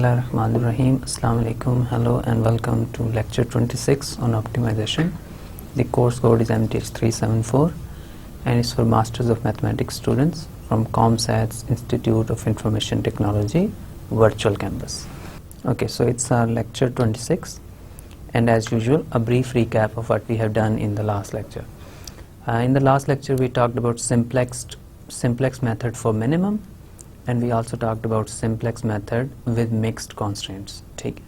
Bismillahirrahmanirrahim. Assalamu alaikum. Hello and welcome to lecture 26 on optimization. The course code is MTH374 and it's for Masters of Mathematics students from ComSat's Institute of Information Technology Virtual Campus. Okay, so it's our lecture 26 and as usual a brief recap of what we have done in the last lecture. In the last lecture we talked about simplex method for minimum and we also talked about simplex method with mixed constraints. ठीक है,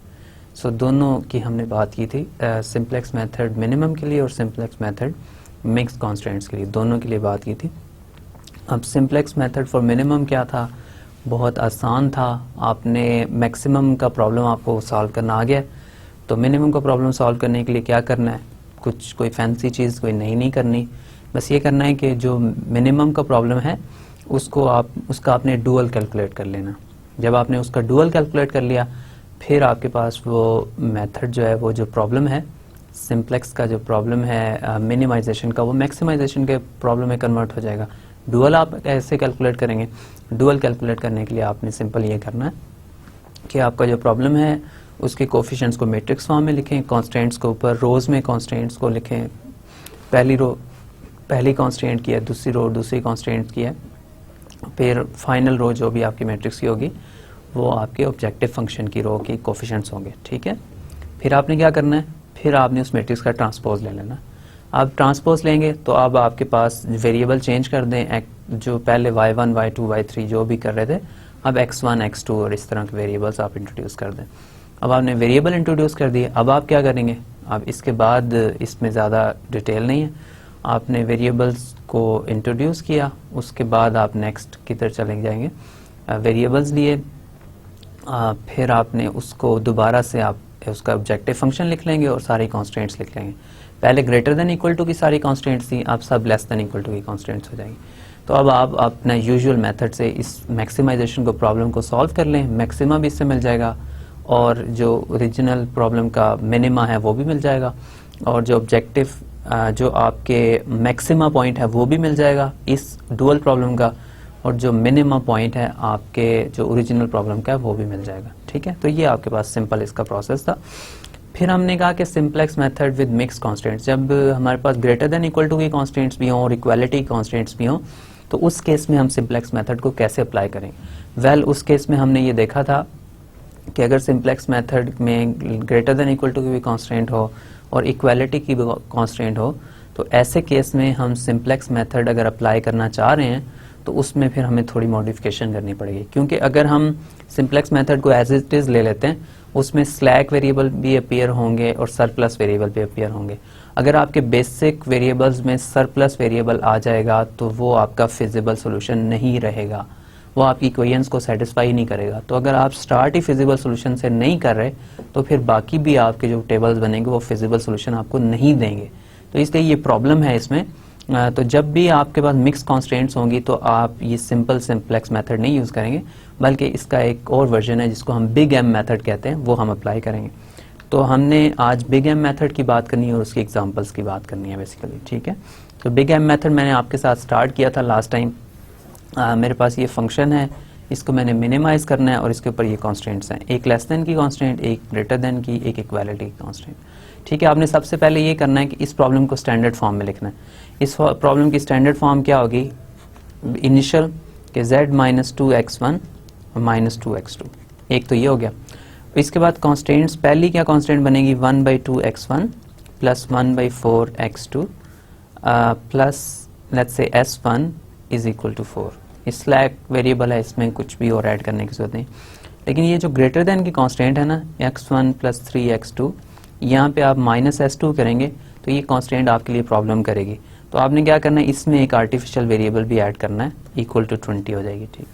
सो दोनों की हमने बात की थी, simplex method minimum के लिए और simplex method mixed constraints के लिए, दोनों के लिए बात की थी. अब simplex method for minimum क्या था, बहुत आसान था. आपने maximum का प्रॉब्लम आपको सॉल्व करना आ गया, तो minimum का प्रॉब्लम सॉल्व करने के लिए क्या करना है, कुछ कोई फैंसी चीज़ कोई नहीं करनी, बस ये करना है कि जो minimum का प्रॉब्लम है उसका आपने डुअल कैलकुलेट कर लेना. जब आपने उसका डुअल कैलकुलेट कर लिया फिर आपके पास वो मेथड जो है, वो जो प्रॉब्लम है सिंप्लेक्स का जो प्रॉब्लम है मिनिमाइजेशन का, वो मैक्सिमाइजेशन के प्रॉब्लम में कन्वर्ट हो जाएगा. डुअल आप कैसे कैलकुलेट करेंगे, डुअल कैलकुलेट करने के लिए आपने सिंपल ये करना है कि आपका जो प्रॉब्लम है उसके कोफिशिएंट्स को मैट्रिक्स फॉर्म में लिखें, कॉन्स्टेंट्स को ऊपर रोज में कॉन्स्टेंट्स को लिखें. पहली रो पहली कॉन्स्टेंट की है, दूसरी रो दूसरी कॉन्स्टेंट की है, फिर फाइनल रो जो भी आपकी मैट्रिक्स की होगी वो आपके ऑब्जेक्टिव फंक्शन की रो की कोफिशिएंट्स होंगे. ठीक है, फिर आपने क्या करना है, फिर आपने उस मैट्रिक्स का ट्रांसपोज ले लेना. आप ट्रांसपोज लेंगे तो अब आपके पास वेरिएबल चेंज कर दें, जो पहले y1 y2 y3 जो भी कर रहे थे, अब x1 x2 और इस तरह के वेरिएबल्स आप इंट्रोड्यूस कर दें. अब आपने वेरिएबल इंट्रोड्यूस कर दिए, अब आप क्या करेंगे, अब इसके बाद इसमें ज़्यादा डिटेल नहीं है, आपने वेरिएबल्स को इंट्रोड्यूस किया, उसके बाद आप नेक्स्ट की तरफ चले जाएंगे. वेरिएबल्स लिए, फिर आपने उसको दोबारा से आप उसका ऑब्जेक्टिव फंक्शन लिख लेंगे और सारी कॉन्स्टेंट्स लिख लेंगे. पहले ग्रेटर देन इक्वल टू की सारी कॉन्स्टेंट्स थी, अब सब लेस देन इक्वल टू की कॉन्स्टेंट्स हो जाएंगी. तो अब आप अपना यूजुअल मेथड से इस मैक्सिमाइजेशन को प्रॉब्लम को सॉल्व कर लें, मैक्सिमा भी इससे मिल जाएगा और जो ओरिजिनल प्रॉब्लम का मिनिमा है वो भी मिल जाएगा और जो ऑब्जेक्टिव जो आपके मैक्सिमा पॉइंट है वो भी मिल जाएगा इस डुअल प्रॉब्लम का, और जो मिनिमा पॉइंट है आपके जो ओरिजिनल प्रॉब्लम का है वो भी मिल जाएगा. ठीक है, तो ये आपके पास सिंपल इसका प्रोसेस था. फिर हमने कहा कि simplex method with mix constants, जब हमारे पास ग्रेटर देन इक्वल टू की कॉन्स्टेंट्स भी हों और इक्वालिटी कॉन्स्टेंट्स भी हों, तो उस केस में हम सिंप्लेक्स मेथड को कैसे अप्लाई करेंगे. वेल उस केस में हमने ये देखा था कि अगर सिंप्लेक्स मेथड में ग्रेटर देन इक्वल टू की भी कॉन्स्टेंट हो और इक्वालिटी की भी कॉन्स्टेंट हो, तो ऐसे केस में हम सिंप्लेक्स मेथड अगर अप्लाई करना चाह रहे हैं तो उसमें फिर हमें थोड़ी मॉडिफिकेशन करनी पड़ेगी. क्योंकि अगर हम सिंप्लेक्स मेथड को एज इट इज़ ले लेते हैं, उसमें स्लैक वेरिएबल भी अपीयर होंगे और सरप्लस वेरिएबल भी अपीयर होंगे. अगर आपके बेसिक वेरिएबल्स में सरप्लस वेरिएबल आ जाएगा तो वो आपका फिजिबल सोल्यूशन नहीं रहेगा, वो आपकी इक्वेशंस को सेटिस्फाई नहीं करेगा. तो अगर आप स्टार्ट ही फिजिबल सोल्यूशन से नहीं कर रहे तो फिर बाकी भी आपके जो टेबल्स बनेंगे वो फिजिबल सोल्यूशन आपको नहीं देंगे. तो इसलिए ये प्रॉब्लम है इसमें. तो जब भी आपके पास मिक्स कॉन्स्टेंट्स होंगी तो आप ये सिंपल सिंप्लेक्स मेथड नहीं यूज़ करेंगे, बल्कि इसका एक और वर्जन है जिसको हम बिग एम मेथड कहते हैं, वो हम अप्लाई करेंगे. तो हमने आज बिग एम मेथड की बात करनी है और उसकी एग्जांपल्स की बात करनी है बेसिकली. ठीक है, तो बिग एम मेथड मैंने आपके साथ स्टार्ट किया था लास्ट टाइम. मेरे पास ये फंक्शन है, इसको मैंने मिनिमाइज करना है और इसके ऊपर ये कॉन्स्टेंट्स हैं, एक लेस देन की कॉन्स्टेंट, एक ग्रेटर देन की, एक इक्वालिटी की कॉन्स्टेंट. ठीक है, आपने सबसे पहले ये करना है कि इस प्रॉब्लम को स्टैंडर्ड फॉर्म में लिखना है. इस प्रॉब्लम की स्टैंडर्ड फॉर्म क्या होगी, इनिशियल के z minus 2x1 minus 2x2, एक तो ये हो गया. इसके बाद कॉन्स्टेंट्स, पहली क्या कॉन्स्टेंट बनेगी, 1/2x1 plus 1/4x2 plus let's say s1 is equal to 4. इस स्लैक वेरिएबल है, इसमें कुछ भी और ऐड करने की जरूरत नहीं. लेकिन ये जो ग्रेटर देन की कांस्टेंट है ना, x1 प्लस 3x2, यहाँ पे आप माइनस s2 करेंगे तो ये कांस्टेंट आपके लिए प्रॉब्लम करेगी. तो आपने क्या करना है, इसमें एक आर्टिफिशियल वेरिएबल भी ऐड करना है, इक्वल टू 20 हो जाएगी. ठीक,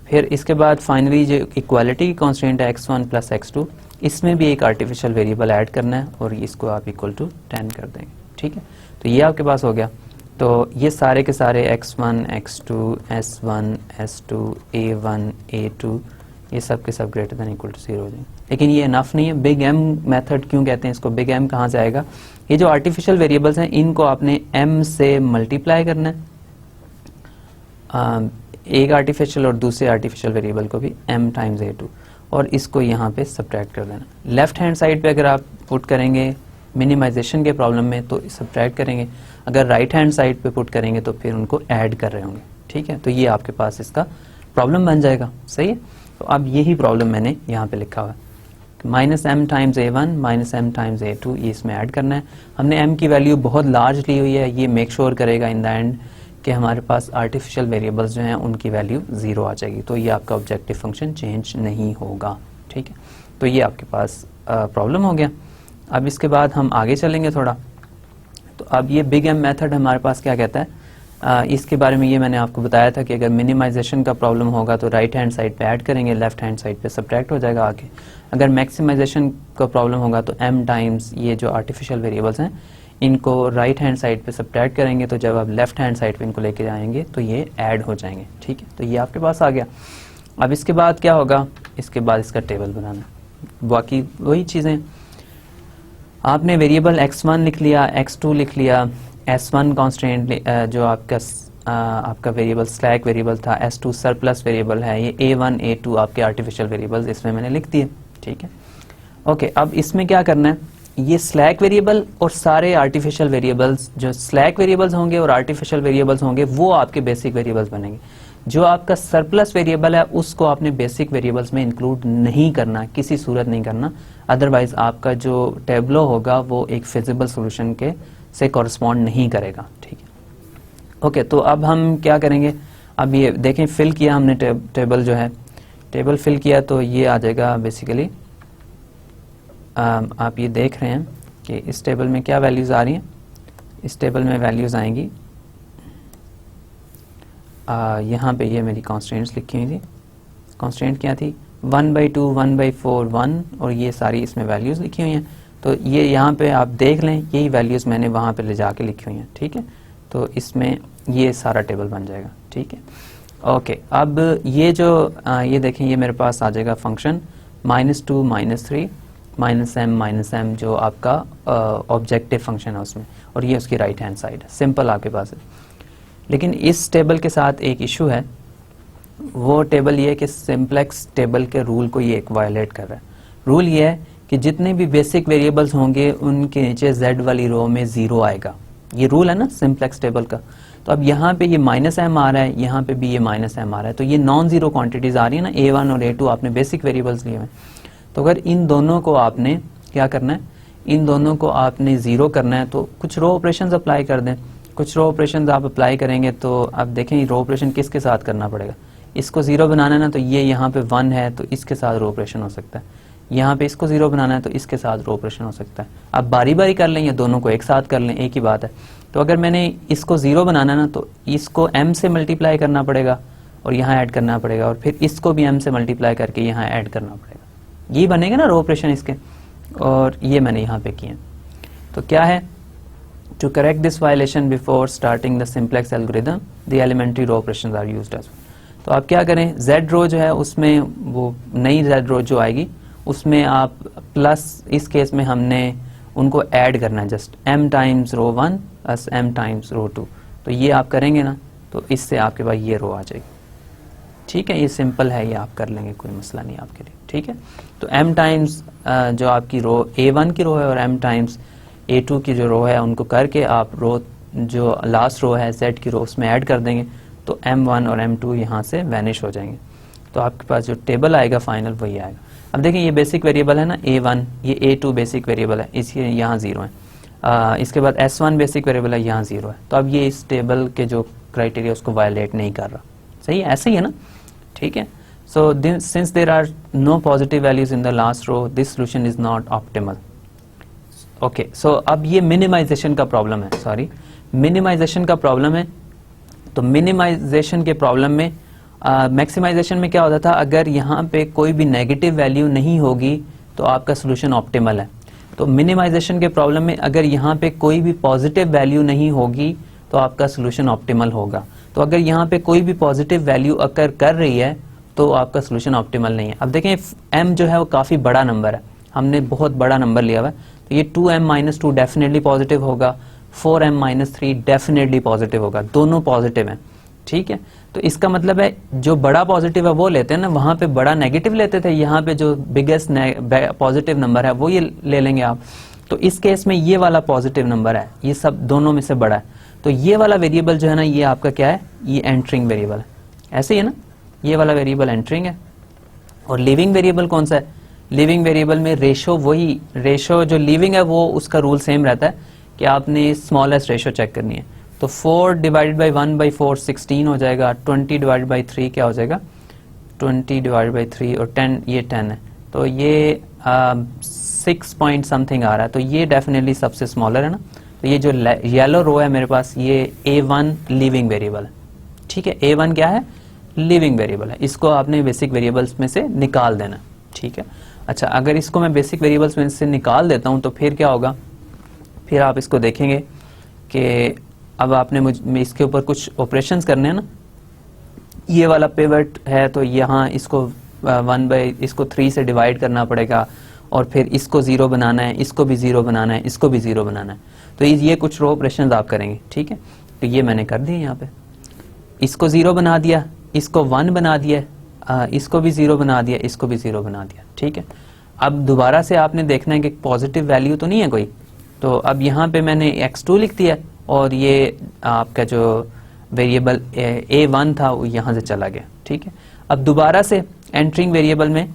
फिर इसके बाद फाइनली जो इक्वालिटी की कांस्टेंट है x1 प्लस x2, इसमें भी एक आर्टिफिशियल वेरिएबल ऐड करना है और इसको आप इक्वल टू 10 कर देंगे. ठीक है, तो ये आपके पास हो गया. तो ये सारे के सारे x1, x2, s1, s2, a1, a2, ये सब के सब ग्रेटर देन इक्वल टू 0 हो जाएंगे. लेकिन ये इनफ नहीं है. बिग एम मेथड क्यों कहते हैं इसको, बिग एम कहाँ से आएगा, ये जो आर्टिफिशियल वेरिएबल्स हैं इनको आपने m से मल्टीप्लाई करना है, एक आर्टिफिशियल और दूसरे आर्टिफिशियल वेरिएबल को भी m टाइम्स a2, और इसको यहाँ पे सब्ट्रैक्ट कर देना। लेफ्ट हैंड साइड पे अगर आप पुट करेंगे मिनिमाइजेशन के प्रॉब्लम में तो सब्ट्रैक्ट करेंगे, अगर राइट हैंड साइड पे पुट करेंगे तो फिर उनको ऐड कर रहे होंगे, ठीक है। तो ये आपके पास इसका प्रॉब्लम बन जाएगा, सही है। तो अब यही प्रॉब्लम मैंने यहाँ पे लिखा हुआ है, -m times a1 -m times a2, ये इसमें ऐड करना है। हमने m की वैल्यू बहुत लार्ज ली हुई है, ये मेक श्योर करेगा इन द एंड कि हमारे पास आर्टिफिशियल वेरिएबल्स जो हैं उनकी वैल्यू 0 आ जाएगी, तो ये आपका ऑब्जेक्टिव फंक्शन चेंज नहीं होगा, ठीक है। तो ये आपके पास प्रॉब्लम हो गया। अब इसके बाद हम आगे चलेंगे थोड़ा। तो अब ये बिग एम मेथड हमारे पास क्या कहता है, इसके बारे में ये मैंने आपको बताया था कि अगर मिनिमाइजेशन का प्रॉब्लम होगा तो राइट हैंड साइड पे ऐड करेंगे, लेफ्ट हैंड साइड पे सब्ट्रैक्ट हो जाएगा आगे। अगर मैक्सिमाइजेशन का प्रॉब्लम होगा तो m टाइम्स ये जो आर्टिफिशियल वेरिएबल्स हैं इनको राइट हैंड साइड पे सब्ट्रैक्ट करेंगे, तो जब आप लेफ्ट हैंड साइड पे इनको लेके जाएंगे तो ये ऐड हो जाएंगे, ठीक है। तो ये आपके पास आ गया। अब इसके बाद क्या होगा, इसके बाद इसका टेबल बनाना, बाकी वही चीज़ें। आपने वेरिएबल x1 लिख लिया, x2 लिख लिया, s1 कॉन्स्टेंट जो आपका वेरिएबल स्लैक वेरिएबल था, s2 सरप्लस वेरिएबल है, ये a1 a2 आपके आर्टिफिशियल वेरिएबल्स इसमें मैंने लिख दिए, ठीक है। ओके, अब इसमें क्या करना है, ये स्लैक वेरिएबल और सारे आर्टिफिशियल वेरिएबल्स, जो स्लैक वेरिएबल्स होंगे और आर्टिफिशियल वेरिएबल्स होंगे वो आपके बेसिक वेरिएबल्स बनेंगे। जो आपका सरप्लस वेरिएबल है उसको आपने बेसिक वेरिएबल्स में इंक्लूड नहीं करना, किसी सूरत नहीं करना, अदरवाइज आपका जो टेबलो होगा वो एक फिजिबल सोल्यूशन के से कॉरस्पॉन्ड नहीं करेगा, ठीक है। ओके, तो अब हम क्या करेंगे, अब ये देखें फिल किया हमने टेबल जो है, टेबल फिल किया तो ये आ जाएगा बेसिकली। आप ये देख रहे हैं कि इस टेबल में क्या वैल्यूज़ आ रही हैं, इस टेबल में वैल्यूज़ आएंगी, यहाँ पे ये मेरी कॉन्स्टेंट्स लिखी हुई थी। कॉन्स्टेंट क्या थी, 1/2 1/4 1, और ये सारी इसमें वैल्यूज़ लिखी हुई हैं। तो ये यहाँ पे आप देख लें, यही वैल्यूज़ मैंने वहाँ पे ले जाके लिखी हुई हैं, ठीक है। तो इसमें ये सारा टेबल बन जाएगा, ठीक है। ओके, अब ये जो ये देखें, ये मेरे पास आ जाएगा फंक्शन -2 -3 -m जो आपका ऑब्जेक्टिव फंक्शन है उसमें, और ये उसकी राइट हैंड साइड है, सिंपल आपके पास है। लेकिन इस टेबल के साथ एक इशू है, वो टेबल ये है कि सिंप्लेक्स टेबल के रूल को ये एक वायलेट कर रहा है। रूल ये है कि जितने भी बेसिक वेरिएबल्स होंगे उनके नीचे z वाली रो में 0 आएगा, ये रूल है ना सिंप्लेक्स टेबल का। तो अब यहाँ पे ये -m आ रहा है, यहाँ पे भी ये -m आ रहा है, तो ये नॉन जीरो क्वांटिटीज आ रही है ना, a1 और a2 आपने बेसिक वेरिएबल्स लिए हैं। तो अगर इन दोनों को आपने क्या करना है, इन दोनों को आपने 0 करना है, तो कुछ रो ऑपरेशंस अप्लाई कर दें। कुछ रो ऑपरेशंस आप अप्लाई करेंगे तो अब देखें रो ऑपरेशन किसके साथ करना पड़ेगा, इसको 0 बनाना है ना, तो ये यहाँ पे 1 है तो इसके साथ रो ऑपरेशन हो सकता है, यहाँ पे इसको 0 बनाना है तो इसके साथ रो ऑपरेशन हो सकता है। आप बारी बारी कर लें या दोनों को एक साथ कर लें, एक ही बात है। तो अगर मैंने इसको 0 बनाना है ना, तो इसको m से मल्टीप्लाई करना पड़ेगा और यहाँ ऐड करना पड़ेगा, और फिर इसको भी m से मल्टीप्लाई करके यहाँ ऐड करना पड़ेगा, ये बनेगा ना रो ऑपरेशन इसके, और ये मैंने यहाँ पे किए। तो क्या है, to correct this violation before starting the simplex algorithm the elementary row operations are used as well। तो आप क्या करें, z रो जो है उसमें वो नई z रो जो आएगी उसमें आप प्लस, इस केस में हमने उनको ऐड करना है, जस्ट m टाइम्स रो 1 प्लस m टाइम्स रो 2। तो ये आप करेंगे ना तो इससे आपके पास ये रो आ जाएगी, ठीक है। ये सिंपल है, ये आप कर लेंगे, कोई मसला नहीं आपके लिए, ठीक है। तो m टाइम्स जो आपकी रो a1 की रो है और m टाइम्स a2 की जो रो है उनको करके आप रो जो लास्ट रो है z की रो उसमें ऐड कर देंगे, तो m1 और m2 यहाँ से वैनिश हो जाएंगे। तो आपके पास जो टेबल आएगा फाइनल वही आएगा। अब देखिए ये बेसिक वेरिएबल है ना a1, ये a2 बेसिक वेरिएबल है, इसलिए यहाँ 0 है। इसके बाद s1 बेसिक वेरिएबल है, यहाँ 0 है। तो अब ये इस टेबल के जो क्राइटेरिया उसको वायलेट नहीं कर रहा, सही है, ऐसे ही है ना, ठीक है। So since there are no positive values in the last row this solution is not optimal. Okay, so अब ये मिनिमाइजेशन का प्रॉब्लम है, सॉरी मिनिमाइजेशन का प्रॉब्लम है। तो मिनिमाइजेशन के प्रॉब्लम में मैक्सिमाइजेशन में क्या होता था, अगर यहाँ पे कोई भी नेगेटिव वैल्यू नहीं होगी तो आपका सोल्यूशन ऑप्टिमल है। तो मिनिमाइजेशन के प्रॉब्लम में अगर यहाँ पे कोई भी पॉजिटिव वैल्यू नहीं होगी तो आपका सोल्यूशन ऑप्टिमल होगा। तो अगर यहाँ पे कोई भी पॉजिटिव वैल्यू अकर कर रही है तो आपका सोल्यूशन ऑप्टिमल नहीं है। अब देखें m जो है वो काफ़ी बड़ा नंबर है, हमने बहुत बड़ा नंबर लिया हुआ है, तो ये 2m-2 डेफिनेटली पॉजिटिव होगा, 4m-3 डेफिनेटली पॉजिटिव होगा, दोनों पॉजिटिव हैं। ठीक है। तो इसका मतलब है जो बड़ा पॉजिटिव है वो लेते हैं ना, वहां पे बड़ा नेगेटिव लेते थे, यहाँ पे जो बिगेस्ट पॉजिटिव नंबर है वो ये ले लेंगे आप। तो इस केस में ये वाला पॉजिटिव नंबर है, ये सब दोनों में से बड़ा है, तो ये वाला वेरिएबल जो है ना ये आपका क्या है, ये एंटरिंग वेरिएबल है। ऐसे ही है ना, ये वाला वेरिएबल एंटरिंग है। और लिविंग वेरिएबल कौन सा है, लिविंग वेरिएबल में रेशो, वही रेशो जो लिविंग है वो उसका रूल सेम रहता है कि आपने स्मॉलेस्ट रेशो चेक करनी है। तो 4 डिवाइडेड बाई 1/4 16 हो जाएगा, 20 डिवाइडेड बाई 3 क्या हो जाएगा, 20 डिवाइडेड बाई 3 और 10, ये 10 है, तो ये 6 पॉइंट समथिंग आ रहा है, तो ये डेफिनेटली सबसे स्मॉलर है ना। तो ये जो येलो रो है मेरे पास, ये A1 लिविंग वेरिएबल है, ठीक है। A1 क्या है, लिविंग वेरिएबल है, इसको आपने बेसिक वेरिएबल्स में से निकाल देना, ठीक है। अच्छा, अगर इसको मैं बेसिक वेरिएबल्स में से निकाल देता हूं तो फिर क्या होगा, फिर आप इसको देखेंगे कि अब आपने इसके ऊपर कुछ ऑपरेशंस करने हैं ना। ये वाला पिवट है तो यहाँ इसको 1/इसको 3 से डिवाइड करना पड़ेगा, और फिर इसको 0 बनाना है, इसको भी 0 बनाना है, इसको भी 0 बनाना है। तो ये कुछ रो ऑपरेशंस आप करेंगे, ठीक है। तो ये मैंने कर दिए, यहाँ पे इसको 0 बना दिया, इसको 1 बना दिया, इसको भी 0 बना दिया, इसको भी 0 बना दिया, ठीक है। अब दोबारा से आपने देखना है कि पॉजिटिव वैल्यू तो नहीं है कोई, तो अब यहाँ पे मैंने x2 लिख दिया और ये आपका जो वेरिएबल A1 था वो यहाँ से चला गया, ठीक है। अब दोबारा से एंटरिंग वेरिएबल में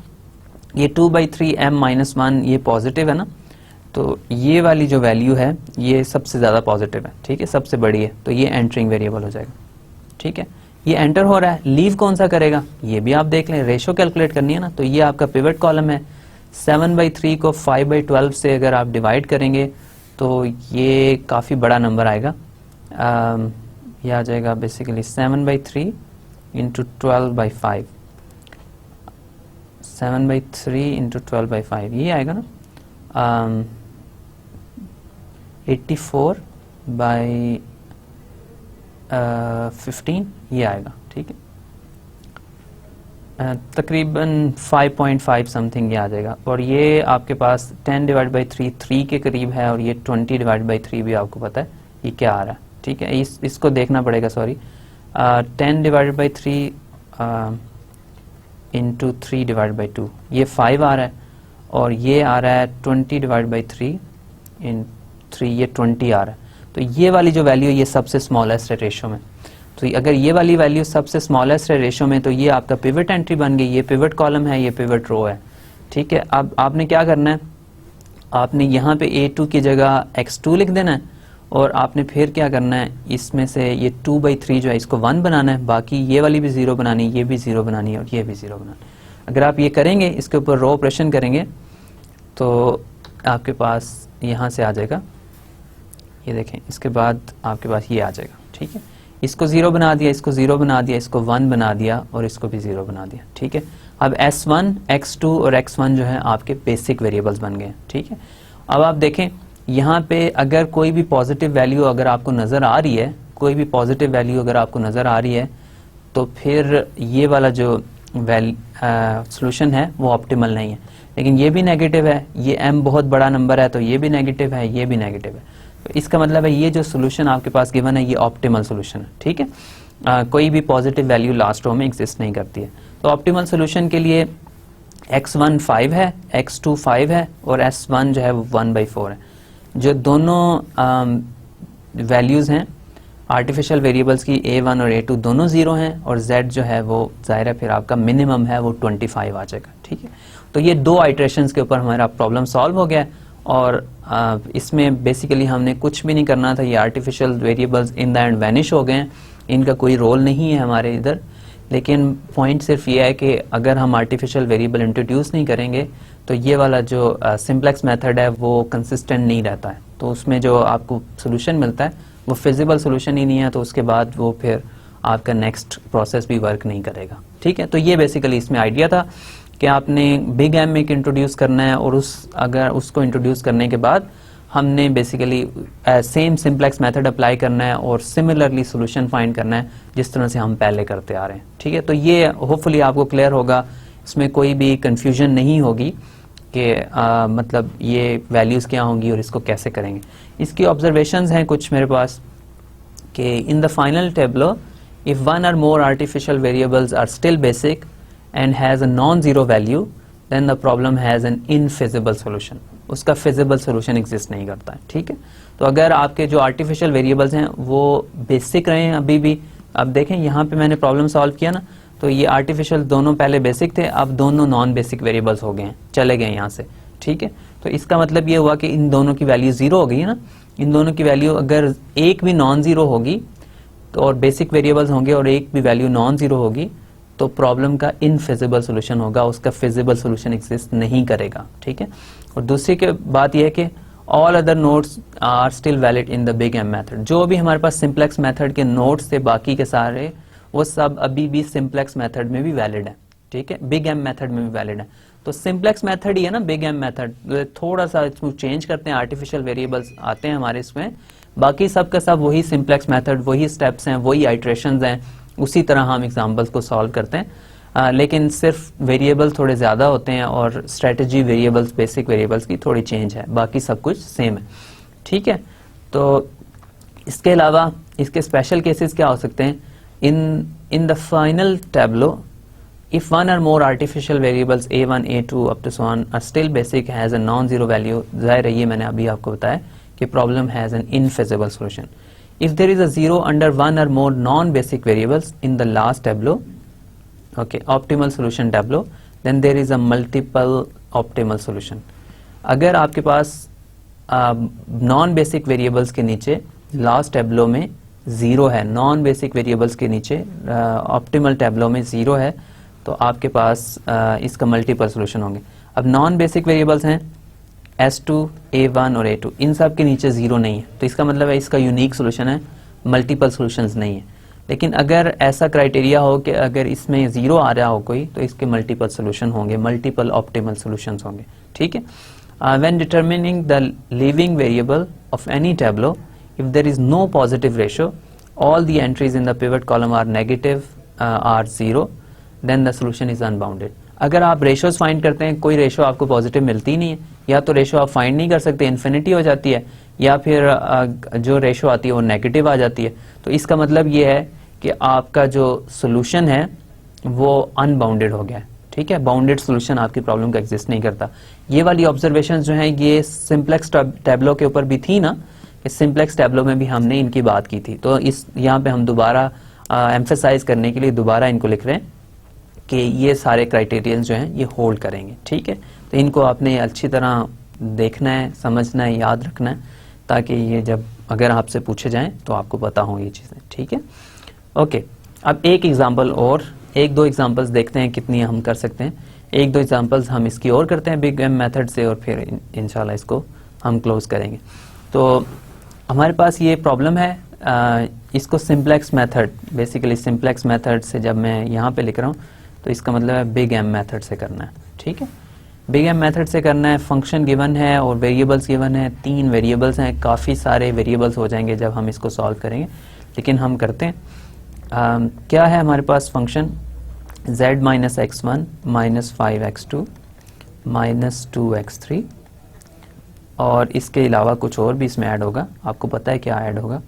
ये 2/3 m-1 ये पॉजिटिव है ना, तो ये वाली जो वैल्यू है ये सबसे ज़्यादा पॉजिटिव है, ठीक है, सबसे बड़ी है, तो ये एंटरिंग वेरिएबल हो जाएगा, ठीक है। ये एंटर हो रहा है, लीव कौन सा करेगा ये भी आप देख लें, रेशो कैलकुलेट करनी है ना। तो ये आपका पिवट कॉलम है, 7/3 को 5/12 से अगर आप डिवाइड करेंगे तो ये काफ़ी बड़ा नंबर आएगा, ये आ जाएगा बेसिकली 7/3 इंटू 12/5, 7/3 इंटू 12/5 ये आएगा ना, 84/15 ये आएगा, ठीक है। तकरीबन 5.5 समथिंग ये आ जाएगा। और ये आपके पास 10 डिवाइड बाई 3 के करीब है, और ये 20 डिवाइड बाई 3 भी आपको पता है ये क्या आ रहा है, ठीक है। इसको देखना पड़ेगा, sorry, 10 divide by 3 into 3 divide by 2 ये 5 आ रहा है, और ये आ रहा है 20 डिवाइड बाई 3 इन 3 ये 20 आ रहा है। तो ये वाली जो वैल्यू ये सबसे स्मॉलेस्ट है रेशो में, तो अगर ये वाली वैल्यू सबसे स्मॉलेस्ट है रेशो में तो ये आपका पिवट एंट्री बन गई, ये पिवट कॉलम है, ये पिवट रो है, ठीक है। अब आपने क्या करना है, आपने यहाँ पे A2 की जगह x2 लिख देना है, और आपने फिर क्या करना है, इसमें से ये 2/3 जो है इसको 1 बनाना है, बाकी ये वाली भी 0 बनानी है, ये भी 0 बनानी है, और ये भी 0 बनाना है। अगर आप ये करेंगे, इसके ऊपर रो ऑपरेशन करेंगे तो आपके पास यहाँ से आ जाएगा, ये देखें, इसके बाद आपके पास ये आ जाएगा, ठीक है। इसको 0 बना दिया, इसको 0 बना दिया, इसको 1 बना दिया, और इसको भी 0 बना दिया, ठीक है। अब S1, X2 और X1 जो है आपके बेसिक वेरिएबल्स बन गए, ठीक है। अब आप देखें यहाँ पे अगर कोई भी पॉजिटिव वैल्यू अगर आपको नज़र आ रही है, कोई भी पॉजिटिव वैल्यू अगर आपको नज़र आ रही है, तो फिर ये वाला जो सोल्यूशन है वो ऑप्टिमल नहीं है। लेकिन ये भी नेगेटिव है, ये m बहुत बड़ा नंबर है, तो ये भी नेगेटिव है, ये भी नेगेटिव है, तो इसका मतलब है ये जो सोल्यूशन आपके पास गिवन है ये ऑप्टिमल सोल्यूशन है, ठीक है। कोई भी पॉजिटिव वैल्यू लास्ट रो में एग्जिस्ट नहीं करती है। तो ऑप्टिमल सोल्यूशन के लिए x1 5 है, x2 5 है, और s1 जो है वो 1/4 है। जो दोनों वैल्यूज़ हैं आर्टिफिशियल वेरिएबल्स की, A1 और A2 दोनों 0 हैं, और Z जो है वो ज़ाहिर है फिर आपका मिनिमम है वो 25 आ जाएगा, ठीक है। तो ये 2 आइट्रेशंस के ऊपर हमारा प्रॉब्लम सॉल्व हो गया, और इसमें बेसिकली हमने कुछ भी नहीं करना था। ये artificial variables in the end vanish हो गए हैं, इनका कोई रोल नहीं है हमारे इधर। लेकिन पॉइंट सिर्फ ये है कि अगर हम आर्टिफिशियल वेरिएबल इंट्रोड्यूस नहीं करेंगे तो ये वाला जो सिंप्लेक्स मेथड है वो कंसिस्टेंट नहीं रहता है, तो उसमें जो आपको सोल्यूशन मिलता है वो फिजिबल सोल्यूशन ही नहीं है, तो उसके बाद वो फिर आपका नेक्स्ट प्रोसेस भी वर्क नहीं करेगा, ठीक है। तो ये बेसिकली इसमें आइडिया था कि आपने बिग एम में इंट्रोड्यूस करना है, और अगर उसको इंट्रोड्यूस करने के बाद हमने basically same simplex method apply करना है और सिमिलरली सोल्यूशन फाइंड करना है जिस तरह से हम पहले करते आ रहे हैं, ठीक है। तो ये होपफुली आपको क्लियर होगा, इसमें कोई भी कंफ्यूजन नहीं होगी कि मतलब ये वैल्यूज़ क्या होंगी और इसको कैसे करेंगे। इसकी ऑब्जर्वेशंस हैं कुछ मेरे पास कि in the final tableau If one or more artificial variables are still basic and has a non-zero value, then the problem has an infeasible solution. उसका feasible solution exist नहीं करता है, ठीक है। तो अगर आपके जो artificial variables हैं वो basic रहे हैं अभी भी, अब देखें यहाँ पे मैंने problem solve किया ना, तो ये artificial दोनों पहले basic थे, अब दोनों non basic variables हो गए हैं, चले गए यहाँ से, ठीक है। तो इसका मतलब ये हुआ कि इन दोनों की वैल्यू जीरो हो गई है ना, इन दोनों की वैल्यू अगर एक भी नॉन जीरो होगी तो और बेसिक वेरिएबल्स होंगे और एक भी वैल्यू नॉन जीरो होगी तो प्रॉब्लम का इनफिजिबल सोल्यूशन होगा, उसका फिजिबल सोल्यूशन एग्जिस्ट नहीं करेगा, ठीक है। और दूसरी के बात यह है कि all other nodes are still valid in the big M method. जो भी हमारे पास सिंप्लेक्स मेथड के नोड्स थे बाकी के सारे, वो सब अभी भी सिंप्लेक्स मेथड में भी वैलिड है, ठीक है, बिग एम मेथड में भी वैलिड है। तो सिंप्लेक्स मेथड ही है ना बिग एम मेथड, थोड़ा सा इसको चेंज करते हैं, आर्टिफिशियल वेरिएबल्स आते हैं हमारे इसमें, बाकी सब का सब वही सिंप्लेक्स मेथड, वही स्टेप्स हैं, वही आइट्रेशंस हैं, उसी तरह हम एग्जांपल्स को सॉल्व करते हैं। लेकिन सिर्फ वेरिएबल थोड़े ज़्यादा होते हैं और स्ट्रेटजी वेरिएबल्स, बेसिक वेरिएबल्स की थोड़ी चेंज है, बाकी सब कुछ सेम है, ठीक है। तो इसके अलावा इसके स्पेशल केसेस क्या हो सकते हैं? In the final tableau if one or more artificial variables a1, a2 up to so on are still basic, has a non-zero value, जाहिर है ये मैंने अभी आपको बताया कि problem has an infeasible solution. If there is a zero under one or more non-basic variables in the last tableau, okay, optimal solution tableau, then there is a multiple optimal solution. अगर आपके पास non-basic variables के नीचे last tableau में zero है, non-basic variables के नीचे optimal tableau में zero है, तो आपके पास इसका मल्टीपल सोल्यूशन होंगे। अब नॉन बेसिक वेरिएबल्स हैं S2, A1 और A2, इन सब के नीचे जीरो नहीं है, तो इसका मतलब है इसका यूनिक सोल्यूशन है, मल्टीपल सोल्यूशंस नहीं है। लेकिन अगर ऐसा क्राइटेरिया हो कि अगर इसमें जीरो आ रहा हो कोई, तो इसके मल्टीपल सोल्यूशन होंगे, मल्टीपल ऑप्टिमल सोल्यूशंस होंगे, ठीक है। When determining the leaving variable of any tableau, if there is no positive ratio, all the entries in the pivot column are negative or zero, then the solution is unbounded. अगर आप ratios find करते हैं, कोई ratio आपको positive मिलती नहीं है, या तो रेशियो आप फाइंड नहीं कर सकते, इन्फिनिटी हो जाती है, या फिर जो रेशियो आती है वो नेगेटिव आ जाती है, तो इसका मतलब ये है कि आपका जो सोल्यूशन है वो अनबाउंडेड हो गया है, ठीक है। बाउंडेड सोल्यूशन आपकी प्रॉब्लम का एग्जिस्ट नहीं करता। ये वाली ऑब्जर्वेशन जो है ये सिंप्लेक्स टैब्लो के ऊपर भी थी ना, इस सिंप्लेक्स टैब्लो में भी हमने इनकी बात की थी, तो इस यहाँ पे हम दोबारा एम्फेसाइज करने के लिए दोबारा इनको लिख रहे हैं कि ये सारे क्राइटेरियंस जो हैं ये होल्ड करेंगे, ठीक है। तो इनको आपने अच्छी तरह देखना है, समझना है, याद रखना है, ताकि ये जब अगर आपसे पूछे जाएं तो आपको पता हो ये चीज़ें, ठीक है। ओके, अब एक एग्जांपल और, एक दो एग्जांपल्स देखते हैं कितनी हम कर सकते हैं। एक दो एग्जांपल्स हम इसकी और करते हैं बिग एम मेथड से, और फिर इंशाल्लाह इसको हम क्लोज करेंगे। तो हमारे पास ये प्रॉब्लम है, इसको simplex method, basically simplex method से जब मैं यहाँ पे लिख रहा हूँ तो इसका मतलब है बिग एम मेथड से करना है, ठीक है। बिग एम मेथड से करना है, फंक्शन गिवन है और वेरिएबल्स गिवन है, 3 वेरिएबल्स हैं, काफ़ी सारे वेरिएबल्स हो जाएंगे जब हम इसको सॉल्व करेंगे, लेकिन हम करते हैं। क्या है हमारे पास function z minus x1 minus 5x2 minus 2x3, और इसके अलावा कुछ और भी इसमें ऐड होगा, आपको पता है क्या ऐड होगा,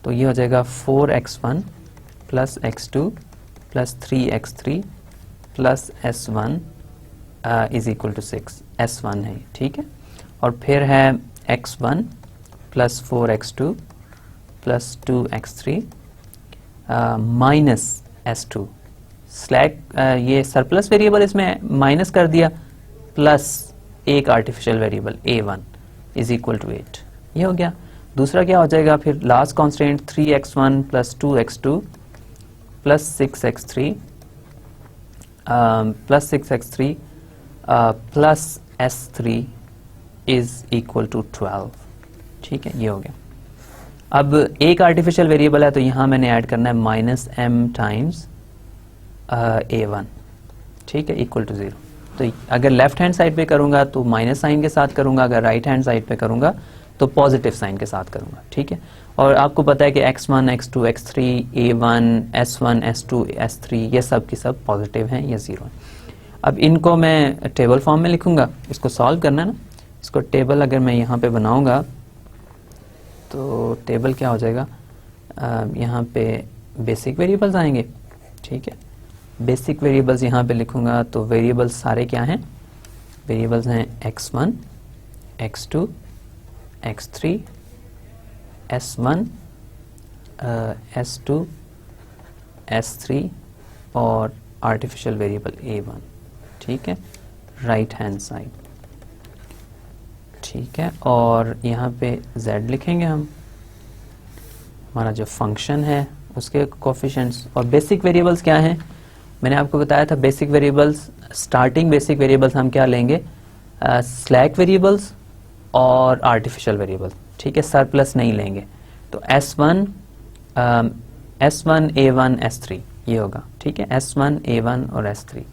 तो ये हो जाएगा 4x1 plus x2 plus 3x3 plus S1 is equal to 6, S1 है, ठीक है। और फिर है x1 plus 4x2 plus 2x3 minus S2 slack, ये सरप्लस वेरिएबल इसमें माइनस कर दिया, प्लस एक artificial variable A1 is equal to 8, ये हो गया। दूसरा क्या हो जाएगा फिर, last constraint 3x1 plus 2x2 plus 6x3 plus 6x3 plus S3 is equal to 12, ठीक है, ये हो गया। अब एक आर्टिफिशियल वेरिएबल है तो यहाँ मैंने ऐड करना है माइनस m टाइम्स A1, ठीक है, इक्वल टू 0। तो अगर लेफ्ट हैंड साइड पे करूँगा तो माइनस साइन के साथ करूँगा, अगर राइट हैंड साइड पे करूँगा तो पॉजिटिव साइन के साथ करूँगा, ठीक है। और आपको पता है कि x1, x2, x3, a1, s1, s2, s3 ये सब की सब पॉजिटिव हैं, ये 0 है। अब इनको मैं टेबल फॉर्म में लिखूंगा, इसको सॉल्व करना है ना, इसको टेबल अगर मैं यहाँ पे बनाऊंगा तो टेबल क्या हो जाएगा, यहाँ पे बेसिक वेरिएबल्स आएंगे, ठीक है। बेसिक वेरिएबल्स यहाँ पे लिखूंगा तो वेरिएबल्स सारे क्या हैं, वेरिएबल्स हैं x1, x2, x3, s1, s2, s3 और आर्टिफिशियल वेरिएबल a1, ठीक है, राइट हैंड साइड, ठीक है। और यहाँ पे z लिखेंगे हम, हमारा जो फंक्शन है उसके कोफिशिएंट्स। और बेसिक वेरिएबल्स क्या हैं, मैंने आपको बताया था basic variables, starting basic variables हम क्या लेंगे, स्लैक वेरिएबल्स और आर्टिफिशियल वेरिएबल, ठीक है, सरप्लस नहीं लेंगे। तो S1, S1, A1, S3 ये होगा, ठीक है, S1, A1 और S3,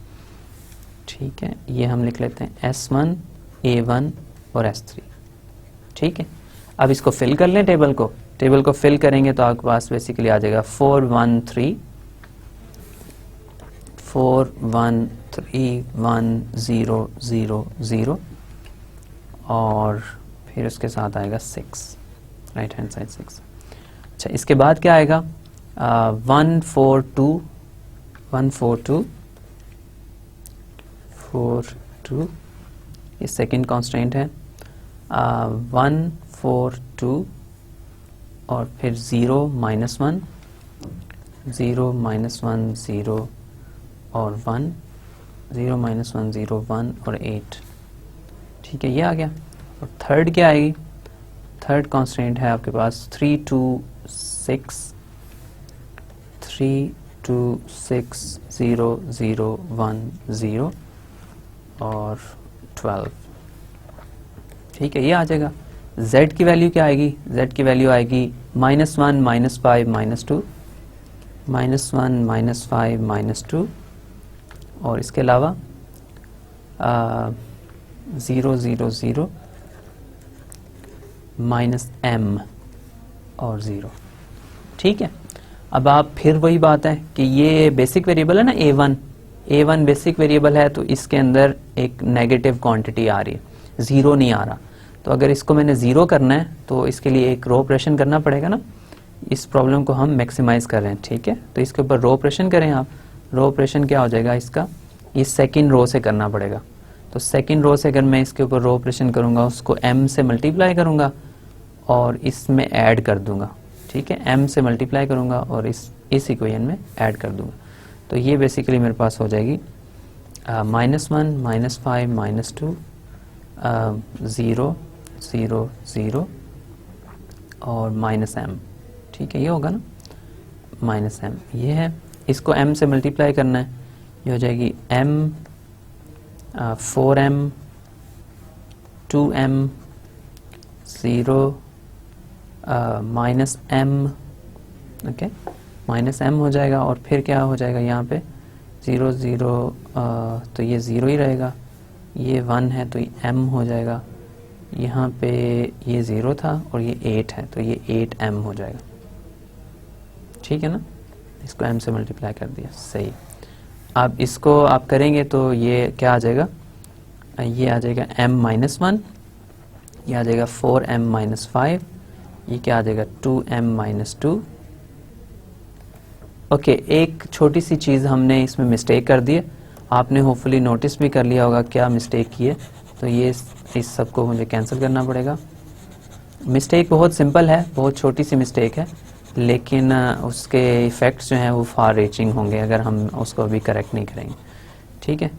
ठीक है। ये हम लिख लेते हैं S1, A1 और S3, ठीक है। अब इसको फिल कर लें टेबल को, टेबल को फिल करेंगे तो आपके पास बेसिकली आ जाएगा 4 1 3 4 1 3 1 0 0 0 और फिर उसके साथ आएगा 6, राइट हैंड साइड 6। अच्छा, इसके बाद क्या आएगा, 1 4 2 1 4 2 4 2, ये सेकेंड कॉन्स्टेंट है, 1 4 2 और फिर 0 -1 0 -1 0 और 1 0 -1 0 1 और 8, ठीक है, ये आ गया। और थर्ड क्या आएगी, थर्ड कांस्टेंट है आपके पास 3 2 6 3 2 6 0 0 1 0 और 12, ठीक है, ये आ जाएगा। z की वैल्यू क्या आएगी, z की वैल्यू आएगी -1 -5 -2 -1 -5 -2 और इसके अलावा 0 0 0 -m और 0, ठीक है। अब आप फिर वही बात है कि ये बेसिक वेरिएबल है ना a1 बेसिक वेरिएबल है, तो इसके अंदर एक नेगेटिव क्वांटिटी आ रही है, 0 नहीं आ रहा। तो अगर इसको मैंने 0 करना है तो इसके लिए एक रो ऑपरेशन करना पड़ेगा ना, इस प्रॉब्लम को हम मैक्सिमाइज कर रहे हैं, ठीक है। तो इसके ऊपर रो ऑपरेशन करें आप, रो ऑपरेशन क्या हो जाएगा इसका, ये सेकंड रो से करना पड़ेगा। तो सेकंड रो से अगर मैं इसके ऊपर रो ऑपरेशन करूंगा, उसको m से मल्टीप्लाई करूंगा और इसमें ऐड कर दूंगा, ठीक है, m से मल्टीप्लाई करूंगा और इस इक्वेशन में ऐड कर दूंगा। तो ये बेसिकली मेरे पास हो जाएगी -1 -5 -2 0 0 0 और -m, ठीक है, ये होगा ना -m, ये है, इसको m से मल्टीप्लाई करना है, ये हो जाएगी m 4m 2m 0 -m, okay, -m हो जाएगा। और फिर क्या हो जाएगा यहाँ पे 0 0, तो ये 0 ही रहेगा, ये 1 है तो ये m हो जाएगा, यहाँ पे ये 0 था और ये 8 है तो ये 8m हो जाएगा, ठीक है ना, इसको m से मल्टीप्लाई कर दिया, सही। अब इसको आप करेंगे तो ये क्या आ जाएगा, ये आ जाएगा m -1, ये आ जाएगा 4m -5, ये क्या आ जाएगा 2m -2। ओके, एक छोटी सी चीज़ हमने इसमें मिस्टेक कर दी है, आपने होपफुली नोटिस भी कर लिया होगा क्या मिस्टेक की है, तो ये इस सब को मुझे कैंसिल करना पड़ेगा। मिस्टेक बहुत सिंपल है, बहुत छोटी सी मिस्टेक है, लेकिन उसके इफ़ेक्ट्स जो हैं वो फार रीचिंग होंगे अगर हम उसको अभी करेक्ट नहीं करेंगे, ठीक है।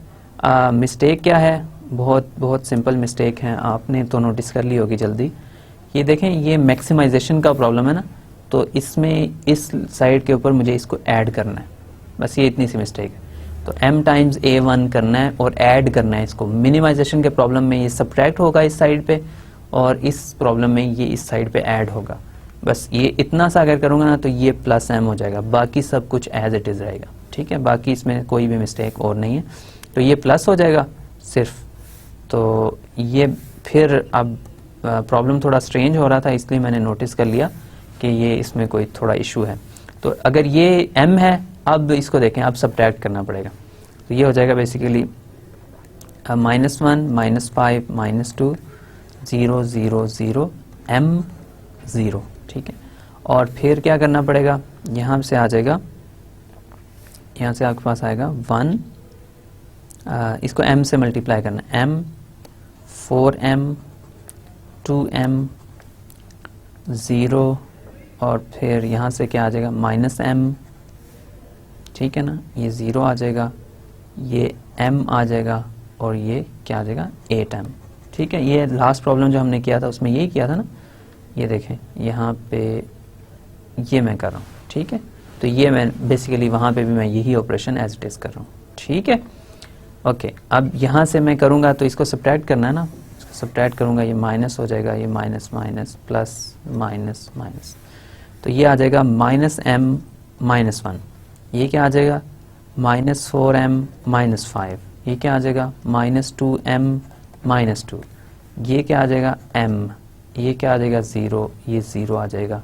मिस्टेक क्या है, बहुत सिंपल मिस्टेक है, आपने तो नोटिस कर ली होगी जल्दी। ये देखें, ये मैक्सिमाइजेशन का प्रॉब्लम है ना, तो इसमें इस साइड के ऊपर मुझे इसको ऐड करना है, बस ये इतनी सी मिस्टेक है। तो m टाइम्स a1 करना है और ऐड करना है इसको। मिनिमाइजेशन के प्रॉब्लम में ये सब्ट्रैक्ट होगा इस साइड पे और इस प्रॉब्लम में ये इस साइड पे ऐड होगा, बस ये इतना सा अगर करूँगा ना तो ये +m हो जाएगा, बाकी सब कुछ एज इट इज़ रहेगा, ठीक है, बाकी इसमें कोई भी मिस्टेक और नहीं है। तो ये प्लस हो जाएगा सिर्फ, तो ये फिर अब प्रॉब्लम थोड़ा स्ट्रेंज हो रहा था इसलिए मैंने नोटिस कर लिया कि ये इसमें कोई थोड़ा इशू है। तो अगर ये m है, अब इसको देखें, अब सब्ट्रैक्ट करना पड़ेगा, तो ये हो जाएगा बेसिकली -1 -5 -2 0 0 0 m 0, ठीक है। और फिर क्या करना पड़ेगा, यहाँ से आ जाएगा, यहाँ से आपके पास आएगा 1, इसको m से मल्टीप्लाई करना, m 4m 2m 0 और फिर यहाँ से क्या आ जाएगा -m, ठीक है ना, ये 0 आ जाएगा, ये m आ जाएगा और ये क्या आ जाएगा 8m, ठीक है। ये लास्ट प्रॉब्लम जो हमने किया था उसमें यही किया था ना, ये देखें यहाँ पे ये मैं कर रहा हूँ, ठीक है। तो ये मैं बेसिकली वहाँ पे भी मैं यही ऑपरेशन एज इट इज़ कर रहा हूँ, ठीक है। ओके, अब यहाँ से मैं करूँगा तो इसको सब्ट्रैक्ट करना है ना, इसको सब्ट्रैक्ट करूँगा, ये माइनस हो जाएगा, ये minus minus plus minus minus, तो ये आ जाएगा -m -1, ये क्या आ जाएगा -4m -5, ये क्या आ जाएगा -2m -2, ये क्या आ जाएगा m, ये क्या आ जाएगा 0, ये 0 आ जाएगा,